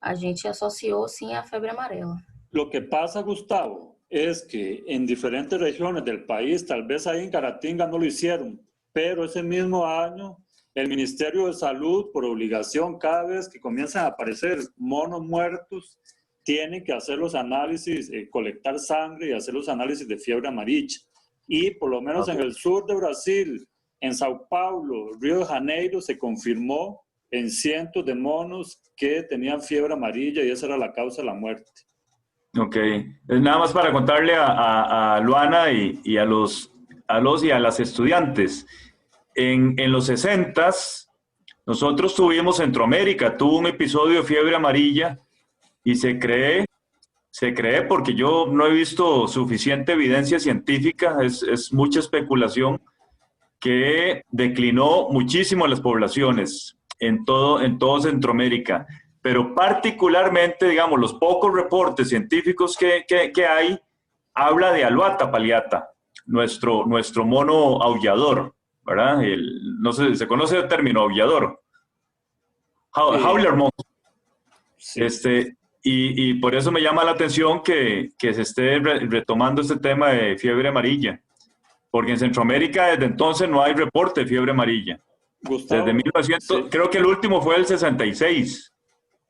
a gente associou sim a febre amarela. Lo que pasa, Gustavo, es que en diferentes regiones del país, tal vez ahí en Caratinga no lo hicieron, pero ese mismo año el Ministerio de Salud, por obligación, cada vez que comienzan a aparecer monos muertos, tienen que hacer los análisis, colectar sangre y hacer los análisis de fiebre amarilla. Y por lo menos en el sur de Brasil, en Sao Paulo, Río de Janeiro, se confirmó en cientos de monos que tenían fiebre amarilla y esa era la causa de la muerte. Ok. Nada más para contarle a Luana y a las estudiantes. En los 60s, nosotros tuvimos Centroamérica, tuvo un episodio de fiebre amarilla y se cree porque yo no he visto suficiente evidencia científica, es mucha especulación, que declinó muchísimo las poblaciones en todo Centroamérica. Pero particularmente, digamos, los pocos reportes científicos que hay, habla de Aluata palliata, nuestro mono aullador, ¿verdad? No sé, ¿se conoce el término aullador? Howler mono. Sí. Y por eso me llama la atención que se esté retomando este tema de fiebre amarilla, porque en Centroamérica desde entonces no hay reporte de fiebre amarilla. Gustavo, desde 1900, sí. Creo que el último fue el 66.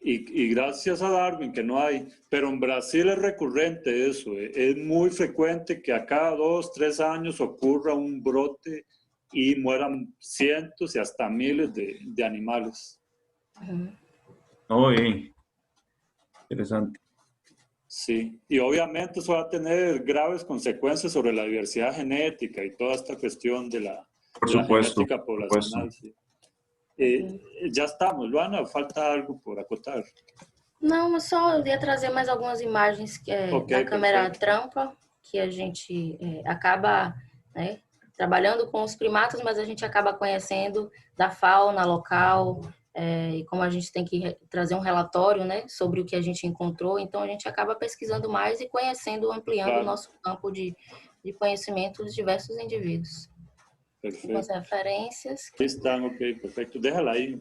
Y gracias a Darwin que no hay, pero en Brasil es recurrente eso, es muy frecuente que a cada 2, 3 años ocurra un brote y mueran cientos y hasta miles de animales. Oye, interesante. Sí, y obviamente eso va a tener graves consecuencias sobre la diversidad genética y toda esta cuestión de la genética poblacional. Sí. Já estamos, Luana, falta algo por acotar? Não, eu só ia trazer mais algumas imagens que da câmera trampa, que a gente acaba, né, trabalhando com os primatas, mas a gente acaba conhecendo da fauna local, e como a gente tem que trazer um relatório, né, sobre o que a gente encontrou, então a gente acaba pesquisando mais e conhecendo, ampliando o nosso campo de conhecimento dos diversos indivíduos. Perfecto. Las referencias. Ahí están, ok, perfecto. Déjala ahí.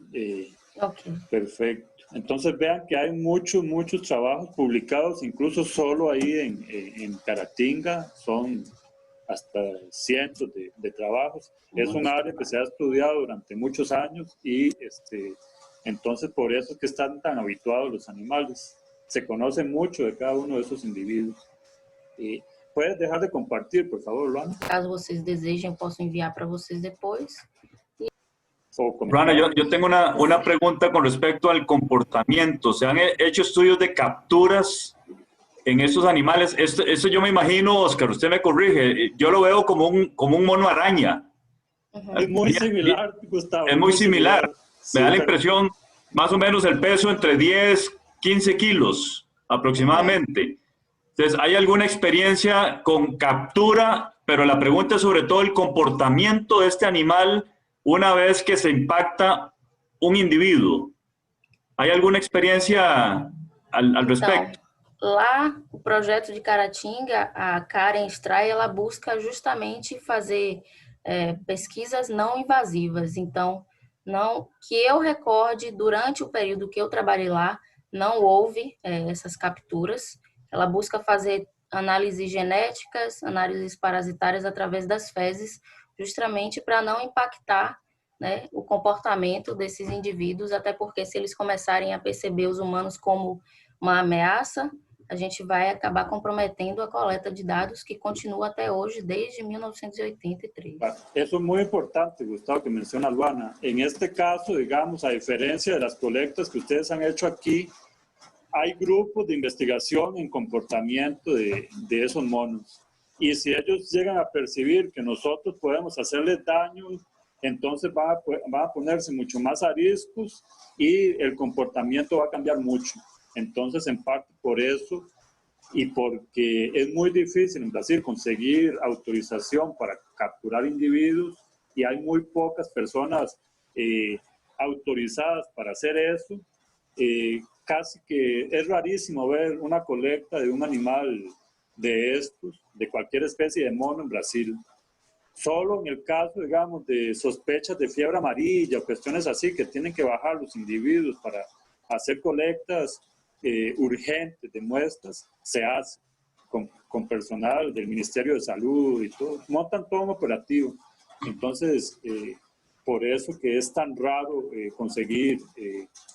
Okay. Perfecto. Entonces vean que hay muchos trabajos publicados, incluso solo ahí en Caratinga, son hasta cientos de trabajos. Es un área que se ha estudiado durante muchos años y entonces por eso es que están tan habituados los animales. Se conoce mucho de cada uno de esos individuos. Puedes dejar de compartir, por favor, Luana. Caso vocês desejem, eu posso enviar para vocês depois. Luana, yo tengo una pregunta con respecto al comportamiento. ¿Se han hecho estudios de capturas en estos animales? Esto yo me imagino, Oscar, usted me corrige, yo lo veo como un mono araña. Es muy similar, Gustavo. Es muy similar. Sí, me da la impresión, más o menos el peso entre 10, 15 kilos aproximadamente. Entonces, ¿hay alguna experiencia con captura? Pero la pregunta es sobre todo el comportamiento de este animal una vez que se impacta un individuo. ¿Hay alguna experiencia al respecto? Então, lá, o projeto de Caratinga, a Karen Stray, ela busca justamente fazer pesquisas não invasivas. Então, não que eu recorde, durante o período que eu trabalhei lá, não houve essas capturas. Ela busca fazer análises genéticas, análises parasitárias através das fezes, justamente para não impactar, né, o comportamento desses indivíduos, até porque se eles começarem a perceber os humanos como uma ameaça, a gente vai acabar comprometendo a coleta de dados que continua até hoje, desde 1983. Eso es muy importante, Gustavo, que menciona Luana. En este caso, digamos, a diferencia de las colectas que ustedes han hecho aquí, hay grupos de investigación en comportamiento de esos monos. Y si ellos llegan a percibir que nosotros podemos hacerles daño, entonces van a ponerse mucho más ariscos y el comportamiento va a cambiar mucho. Entonces, en parte por eso y porque es muy difícil en Brasil conseguir autorización para capturar individuos y hay muy pocas personas autorizadas para hacer eso, casi que es rarísimo ver una colecta de un animal de estos, de cualquier especie de mono en Brasil. Solo en el caso, digamos, de sospechas de fiebre amarilla o cuestiones así que tienen que bajar los individuos para hacer colectas urgentes de muestras, se hace con personal del Ministerio de Salud y todo. Montan todo un operativo. Entonces, por eso que es tan raro conseguir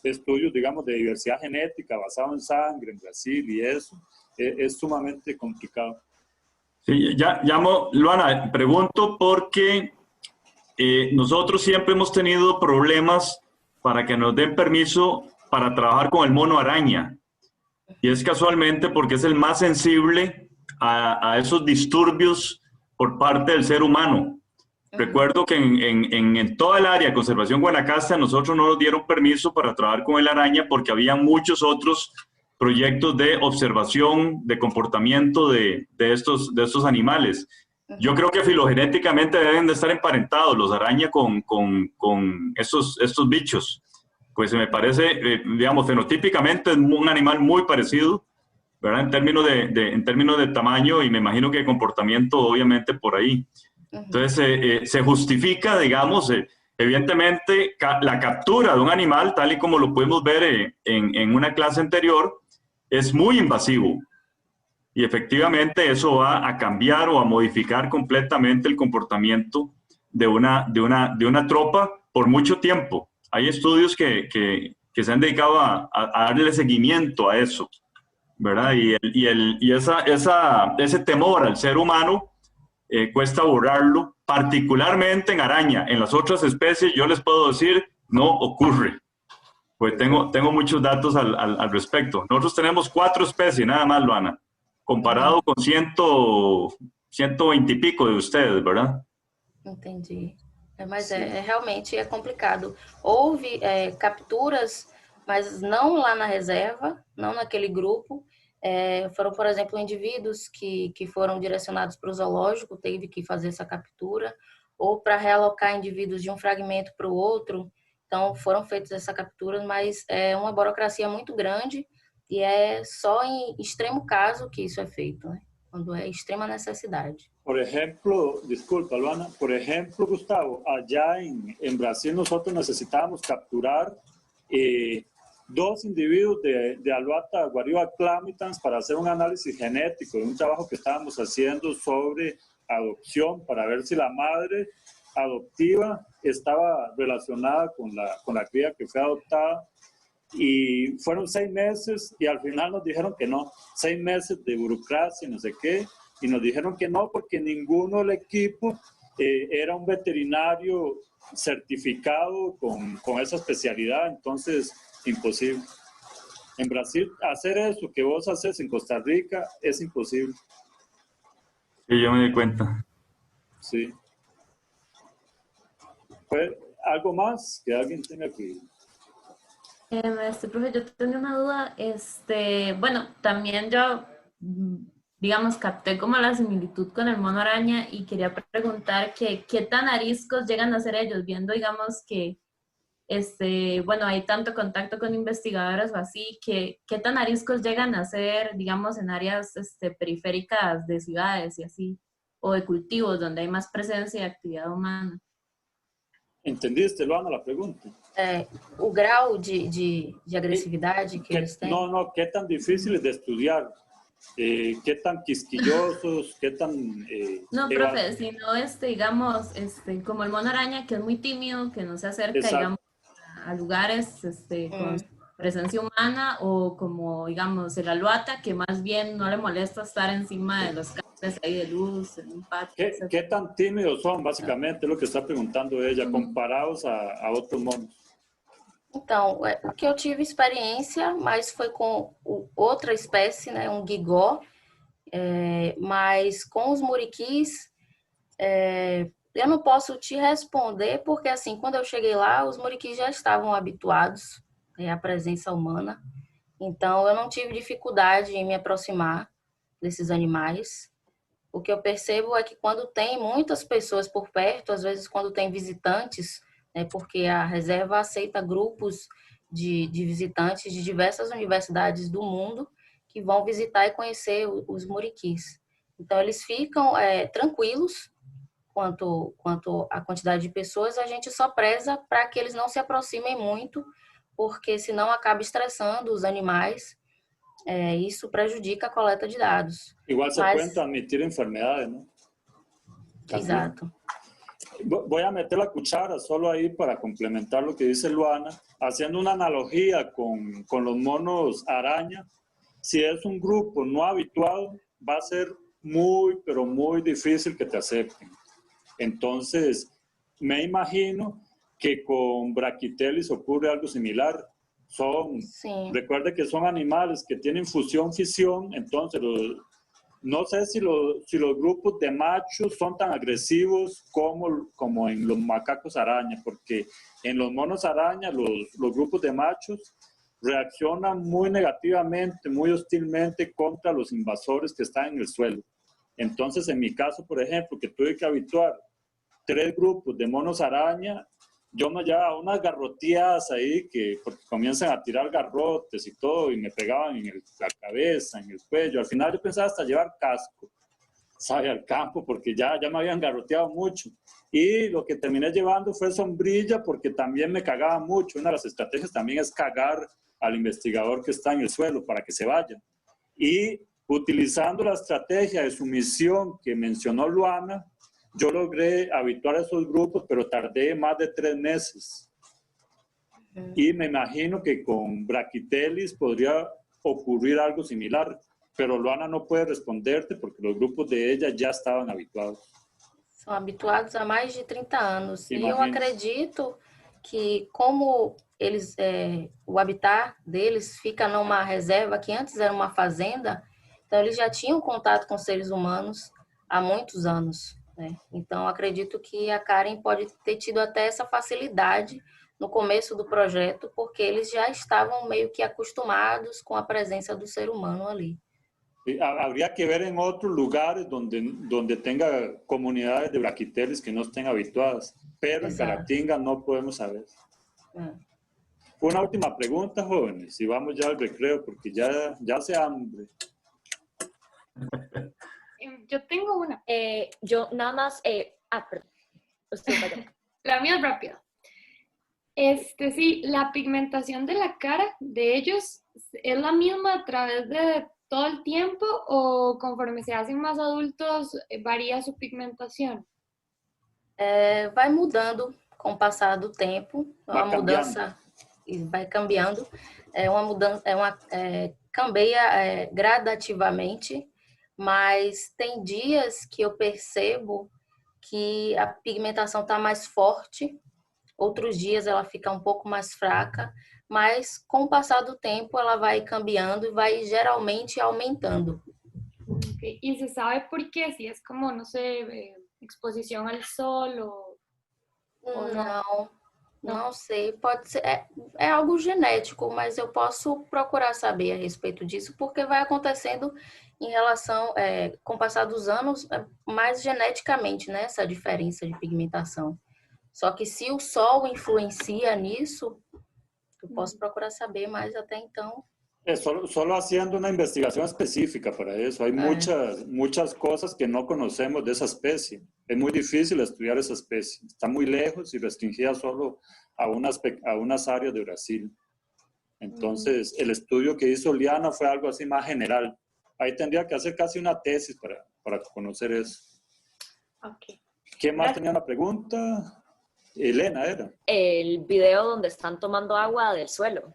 estudios, digamos, de diversidad genética basado en sangre en Brasil y eso es sumamente complicado. Sí, Luana, pregunto porque nosotros siempre hemos tenido problemas para que nos den permiso para trabajar con el mono araña. Y es casualmente porque es el más sensible a esos disturbios por parte del ser humano. Recuerdo que en toda el área de conservación Guanacaste nosotros no nos dieron permiso para trabajar con el araña porque había muchos otros proyectos de observación de comportamiento de estos animales. Yo creo que filogenéticamente deben de estar emparentados los arañas con estos bichos. Pues me parece, digamos, fenotípicamente es un animal muy parecido, ¿verdad? En términos de tamaño y me imagino que de comportamiento obviamente por ahí. Entonces, se justifica, digamos, evidentemente, la captura de un animal, tal y como lo pudimos ver en una clase anterior, es muy invasivo. Y efectivamente eso va a cambiar o a modificar completamente el comportamiento de una tropa por mucho tiempo. Hay estudios que se han dedicado a darle seguimiento a eso, ¿verdad? Y ese temor al ser humano cuesta borrarlo particularmente en araña. En las otras especies yo les puedo decir, no ocurre. Pues tengo muchos datos al respecto. Nosotros tenemos 4 especies, nada más, Luana, comparado con 120 y pico de ustedes, ¿verdad? Entendi. Mas realmente é complicado. Houve capturas, mas não lá na reserva, não naquele grupo. Foram, por exemplo, indivíduos que foram direcionados para o zoológico, teve que fazer essa captura, ou para realocar indivíduos de um fragmento para o outro. Então, foram feitas essas capturas, mas é uma burocracia muito grande e é só em extremo caso que isso é feito, né? Quando é extrema necessidade. Por ejemplo, disculpa, Luana, por ejemplo, Gustavo, allá en Brasil nosotros necesitábamos capturar 2 individuos de Alouatta guariba clamitans para hacer un análisis genético de un trabajo que estábamos haciendo sobre adopción para ver si la madre adoptiva estaba relacionada con la cría que fue adoptada. Y fueron 6 meses y al final nos dijeron que no, 6 meses de burocracia y no sé qué, y nos dijeron que no porque ninguno del equipo era un veterinario certificado con esa especialidad, entonces imposible. En Brasil hacer eso que vos haces en Costa Rica es imposible. Sí, yo me di cuenta. Sí. Pues, ¿algo más que alguien tenga que...? Profe, yo tenía una duda. Bueno, también yo, digamos, capté como la similitud con el mono araña y quería preguntar que qué tan ariscos llegan a ser ellos, viendo, digamos, que, bueno, hay tanto contacto con investigadores o así, que qué tan ariscos llegan a ser, digamos, en áreas periféricas de ciudades y así, o de cultivos donde hay más presencia de actividad humana. ¿Entendiste, Luana, la pregunta? O grau de agressividade que eles têm? No, ¿qué tan difíciles de estudiar? ¿Qué tan quisquillosos? ¿Qué tan...? No, profe, sino digamos, como el mono araña, que es muy tímido, que no se acerca, Exacto. digamos, a lugares con presencia humana, o como, digamos, el alouatta, que más bien no le molesta estar encima de los cables ahí de luz, en un patio. ¿Qué tan tímidos son, básicamente, es lo que está preguntando ella, comparados a outros monos? Então, que eu tive experiência, mas foi com outra espécie, né, um guigó, mas com os muriquis, eu não posso te responder, porque assim, quando eu cheguei lá, os muriquis já estavam habituados à presença humana, então eu não tive dificuldade em me aproximar desses animais. O que eu percebo é que quando tem muitas pessoas por perto, às vezes quando tem visitantes, porque a reserva aceita grupos de visitantes de diversas universidades do mundo que vão visitar e conhecer os muriquis. Então, eles ficam tranquilos quanto à quantidade de pessoas. A gente só preza para que eles não se aproximem muito, porque senão acaba estressando os animais. Isso prejudica a coleta de dados. Igual se pueden transmitir enfermedades, ¿no? Exato. Voy a meter la cuchara solo ahí para complementar lo que dice Luana, haciendo una analogía con los monos araña. Si es un grupo no habituado, va a ser muy, pero muy difícil que te acepten. Entonces, me imagino que con Brachytelis ocurre algo similar. Recuerde que son animales que tienen fusión-fisión, entonces no sé si los grupos de machos son tan agresivos como en los macacos araña, porque en los monos araña los grupos de machos reaccionan muy negativamente, muy hostilmente contra los invasores que están en el suelo. Entonces, en mi caso, por ejemplo, que tuve que habituar 3 grupos de monos araña, yo me llevaba unas garroteadas ahí porque comienzan a tirar garrotes y todo, y me pegaban en la cabeza, en el cuello. Al final yo pensaba hasta llevar casco, ¿sabe? Al campo, porque ya me habían garroteado mucho. Y lo que terminé llevando fue sombrilla, porque también me cagaba mucho. Una de las estrategias también es cagar al investigador que está en el suelo para que se vaya. Y utilizando la estrategia de sumisión que mencionó Luana, yo logré habituar a esos grupos, pero tardé más de 3 meses. Y me imagino que con Brachytelis podría ocurrir algo similar, pero Luana no puede responderte porque los grupos de ella ya estaban habituados. São habituados há mais de 30 anos. E eu Imagínese. acredito que como eles, o habitat deles fica numa reserva que antes era uma fazenda, então eles já tinham contato com seres humanos há muitos anos, né? Então acredito que a Karen pode ter tido até essa facilidade no começo do projeto, porque eles já estavam meio que acostumados com a presença do ser humano ali. Habría que ver en otros lugares donde tenga comunidades de braquiteles que no estén habituadas, pero en Exacto. Caratinga no podemos saber. É. Una última pregunta, jóvenes, y vamos ya al recreo porque ya hace hambre. Yo tengo una. Yo nada más, perdón. Usted vaya. La mía es rápida. Sí, la pigmentación de la cara de ellos es la misma a través de todo el tiempo o conforme se hacen más adultos varía su pigmentación. Vai mudando com o passar do tempo, é uma Vai mudança e vai cambiando, é uma mudança, cambeia gradativamente, mas tem dias que eu percebo que a pigmentação está mais forte, outros dias ela fica um pouco mais fraca, mas com o passar do tempo ela vai cambiando e vai geralmente aumentando. Okay. ¿Y se sabe por qué? Si es como, no sé, exposición al sol o no? Não sei, pode ser, é algo genético, mas eu posso procurar saber a respeito disso, porque vai acontecendo em relação, com o passar dos anos, mais geneticamente, né, essa diferença de pigmentação. Só que se o sol influencia nisso, eu posso procurar saber, mas até então... Solo haciendo una investigación específica para eso. Hay muchas cosas que no conocemos de esa especie. Es muy difícil estudiar esa especie. Está muy lejos y restringida solo a unas áreas de Brasil. Entonces, el estudio que hizo Liana fue algo así más general. Ahí tendría que hacer casi una tesis para conocer eso. Okay. ¿Quién más tenía una pregunta? Elena, ¿era? El video donde están tomando agua del suelo.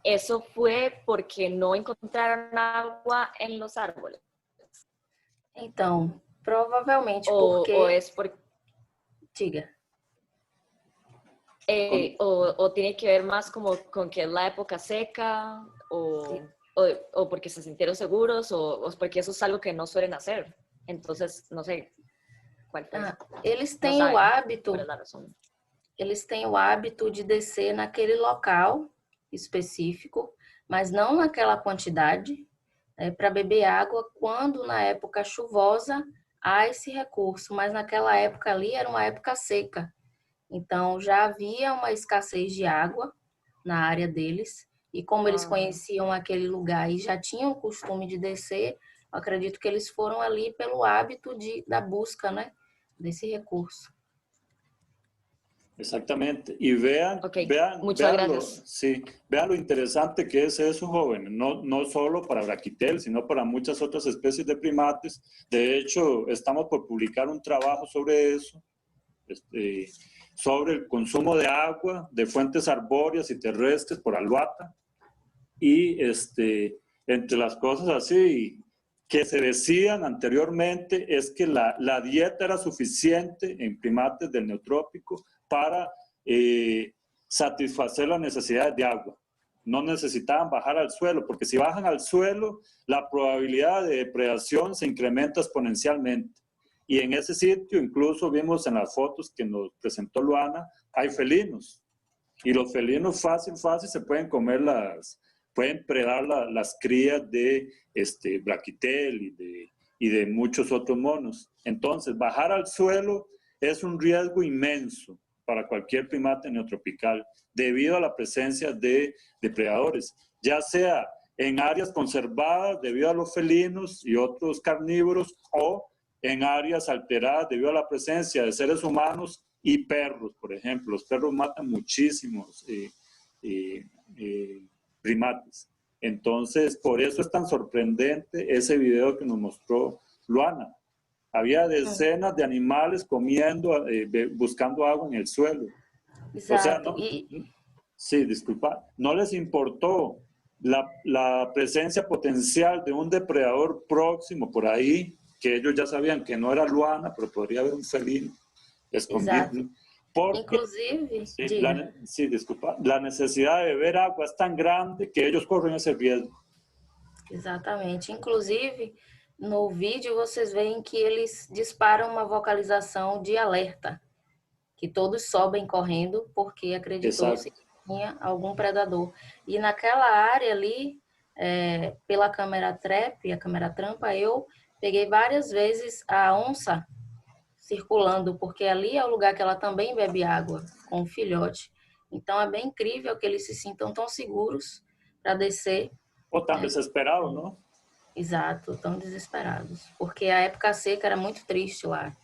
Eso fue porque no encontraron agua en los árboles. Então, provavelmente O es porque... Diga. O tiene que ver más como con que es la época seca, o porque se sintieron seguros, o porque eso es algo que no suelen hacer. Entonces, no sé cuál fue. Eles têm o hábito... cuál es la razón. Eles têm o hábito de descer naquele local específico, mas não naquela quantidade, para beber água quando na época chuvosa há esse recurso, mas naquela época ali era uma época seca. Então já havia uma escassez de água na área deles, e como eles conheciam aquele lugar e já tinham o costume de descer, eu acredito que eles foram ali pelo hábito da busca, né, desse recurso. Exactamente. Y vean lo interesante que es eso, jóvenes. No solo para braquitel, sino para muchas otras especies de primates. De hecho, estamos por publicar un trabajo sobre eso, sobre el consumo de agua de fuentes arbóreas y terrestres por Aluata. Y entre las cosas así que se decían anteriormente es que la dieta era suficiente en primates del neotrópico para satisfacer las necesidades de agua. No necesitaban bajar al suelo, porque si bajan al suelo, la probabilidad de depredación se incrementa exponencialmente. Y en ese sitio, incluso vimos en las fotos que nos presentó Luana, hay felinos. Y los felinos fácil se pueden comer pueden predar las crías de braquitel y de muchos otros monos. Entonces, bajar al suelo es un riesgo inmenso para cualquier primate neotropical debido a la presencia de depredadores, ya sea en áreas conservadas debido a los felinos y otros carnívoros o en áreas alteradas debido a la presencia de seres humanos y perros, por ejemplo. Los perros matan muchísimos primates. Entonces, por eso es tan sorprendente ese video que nos mostró Luana. Había decenas de animales comiendo, buscando agua en el suelo. Exacto. O sea, sí, disculpa, no les importó la presencia potencial de un depredador próximo por ahí que ellos ya sabían que no era Luana, pero podría haber un felino escondido. Exato. Porque, Inclusive, sí, diga. sí, disculpa, la necesidad de beber agua es tan grande que ellos corren ese riesgo. Exatamente. Inclusive, no vídeo vocês veem que eles disparam uma vocalização de alerta, que todos sobem correndo porque acreditou-se que tinha algum predador. E naquela área ali, pela câmera trap, a câmera trampa, eu peguei várias vezes a onça circulando, porque ali é o lugar que ela também bebe água com o filhote. Então é bem incrível que eles se sintam tão seguros para descer. O tan desesperados, ¿no? Exato, tão desesperados, porque a época seca era muito triste lá.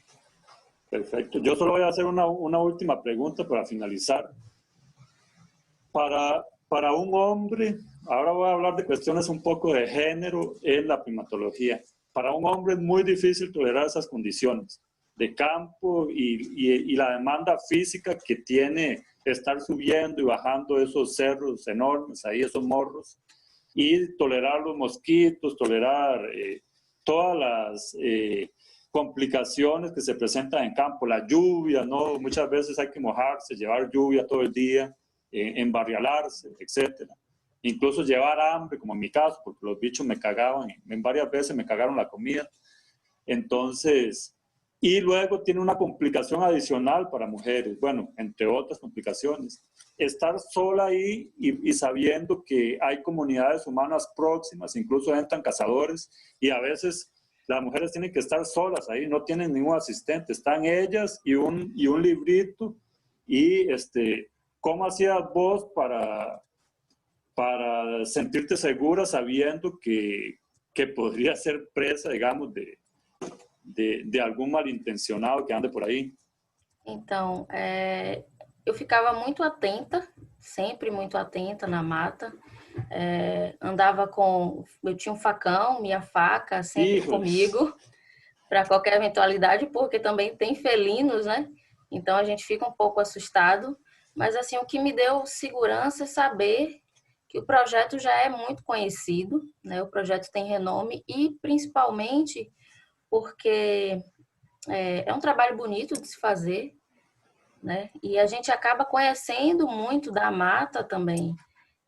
Perfecto. Yo solo voy a hacer una última pregunta para finalizar. Para un hombre, ahora voy a hablar de cuestiones un poco de género en la primatología. Para un hombre es muy difícil tolerar esas condiciones de campo y la demanda física que tiene estar subiendo y bajando esos cerros enormes, ahí esos morros, y tolerar los mosquitos, tolerar todas las complicaciones que se presentan en campo, la lluvia, ¿no? Muchas veces hay que mojarse, llevar lluvia todo el día, embarrialarse, etc. Incluso llevar hambre, como en mi caso, porque los bichos me cagaban, en varias veces me cagaron la comida. Entonces, y luego tiene una complicación adicional para mujeres, bueno, entre otras complicaciones. Estar sola ahí y sabiendo que hay comunidades humanas próximas, incluso entran cazadores, y a veces las mujeres tienen que estar solas ahí, no tienen ningún asistente, están ellas y un librito. Y ¿cómo hacías vos para sentirte segura sabiendo que podría ser presa, digamos, de algum malintencionado que anda por aí? Então, eu ficava muito atenta, sempre muito atenta na mata. Andava eu tinha um facão, minha faca sempre comigo, para qualquer eventualidade, porque também tem felinos, né? Então a gente fica um pouco assustado. Mas assim, o que me deu segurança é saber que o projeto já é muito conhecido, né? O projeto tem renome e principalmente porque é um trabalho bonito de se fazer, né? E a gente acaba conhecendo muito da mata também.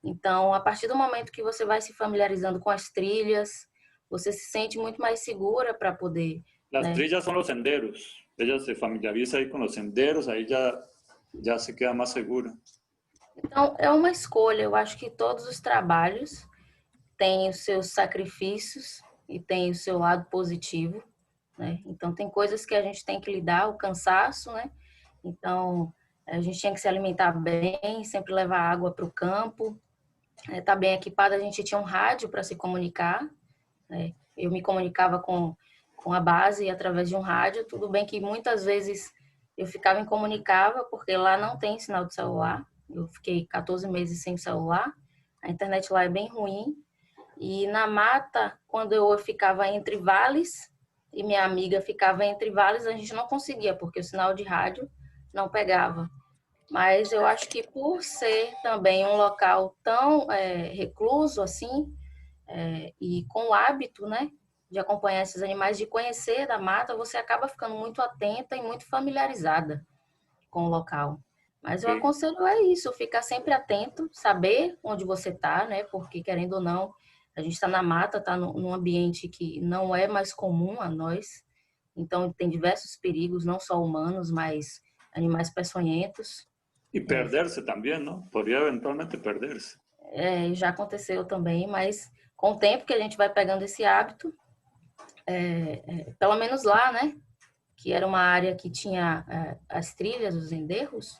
Então, a partir do momento que você vai se familiarizando com as trilhas, você se sente muito mais segura para poder... As trilhas são os senderos. Ela se familiariza aí com os senderos, aí já se queda mais segura. Então, é uma escolha. Eu acho que todos os trabalhos têm os seus sacrifícios e têm o seu lado positivo, né? Então, tem coisas que a gente tem que lidar, o cansaço, né? Então, a gente tinha que se alimentar bem, sempre levar água para o campo. Tá bem equipada, a gente tinha um rádio para se comunicar, né? Eu me comunicava com a base através de um rádio. Tudo bem que muitas vezes eu ficava incomunicável, porque lá não tem sinal de celular. Eu fiquei 14 meses sem celular, a internet lá é bem ruim. E na mata, quando eu ficava entre vales e minha amiga ficava entre vales, a gente não conseguia, porque o sinal de rádio não pegava. Mas eu acho que por ser também um local tão recluso assim, e com o hábito, né, de acompanhar esses animais, de conhecer da mata, você acaba ficando muito atenta e muito familiarizada com o local. Mas eu aconselho isso, ficar sempre atento, saber onde você está, né, porque querendo ou não, a gente está na mata, está num ambiente que não é mais comum a nós, então tem diversos perigos, não só humanos, mas animais peçonhentos. E perder-se também, não? Poderia eventualmente perder-se. Já aconteceu também, mas com o tempo que a gente vai pegando esse hábito, pelo menos lá, né, que era uma área que tinha as trilhas, os enderros.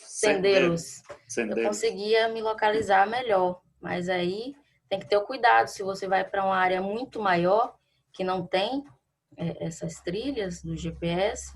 Senderos. Eu conseguia me localizar melhor, mas aí tem que ter o cuidado. Se você vai para uma área muito maior, que não tem essas trilhas do GPS,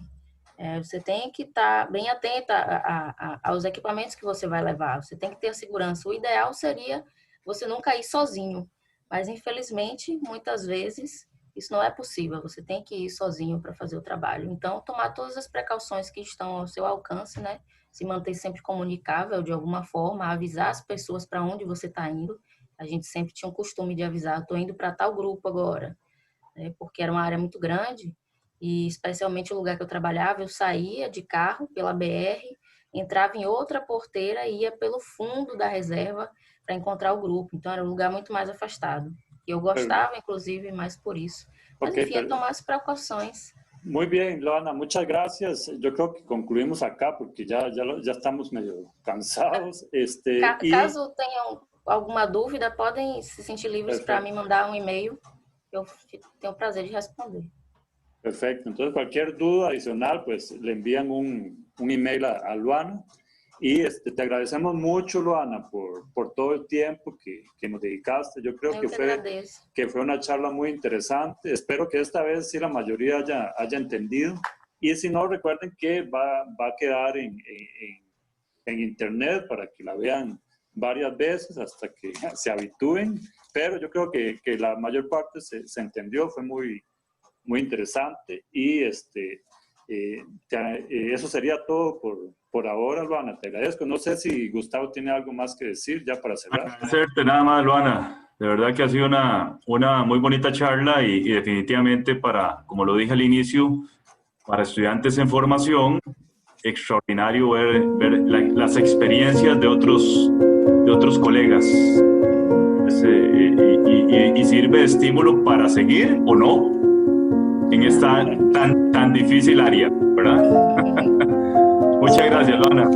você tem que estar bem atenta aos equipamentos que você vai levar. Você tem que ter a segurança. O ideal seria você nunca ir sozinho, mas infelizmente, muitas vezes, isso não é possível. Você tem que ir sozinho para fazer o trabalho. Então, tomar todas as precauções que estão ao seu alcance, né? Se manter sempre comunicável de alguma forma, avisar as pessoas para onde você está indo. A gente sempre tinha um costume de avisar, estou indo para tal grupo agora, porque era uma área muito grande, e especialmente o lugar que eu trabalhava, eu saía de carro pela BR, entrava em outra porteira e ia pelo fundo da reserva para encontrar o grupo. Então era um lugar muito mais afastado. E eu gostava, inclusive, mais por isso. Mas, enfim, tomar as precauções. Muy bien, Luana, muchas gracias. Yo creo que concluimos acá porque ya estamos medio cansados. Caso tenham alguma dúvida, podem se sentir livres para me mandar um e-mail. Eu tenho o prazer de responder. Perfecto. Entonces, cualquier duda adicional, pues le envían un email a Luana. Y te agradecemos mucho, Luana, por todo el tiempo que nos dedicaste. Yo creo que fue una charla muy interesante. Espero que esta vez sí la mayoría haya entendido. Y si no, recuerden que va a quedar en internet para que la vean varias veces hasta que se habitúen. Pero yo creo que la mayor parte se entendió, fue muy interesante. Y eso sería todo por ahora, Luana. Te agradezco. No sé si Gustavo tiene algo más que decir ya para cerrar. Agradecerte nada más, Luana. De verdad que ha sido una muy bonita charla y definitivamente como lo dije al inicio, para estudiantes en formación, extraordinario ver las experiencias de otros colegas. Y sirve de estímulo para seguir o no en esta tan difícil área, ¿verdad? Muchas gracias, Luana.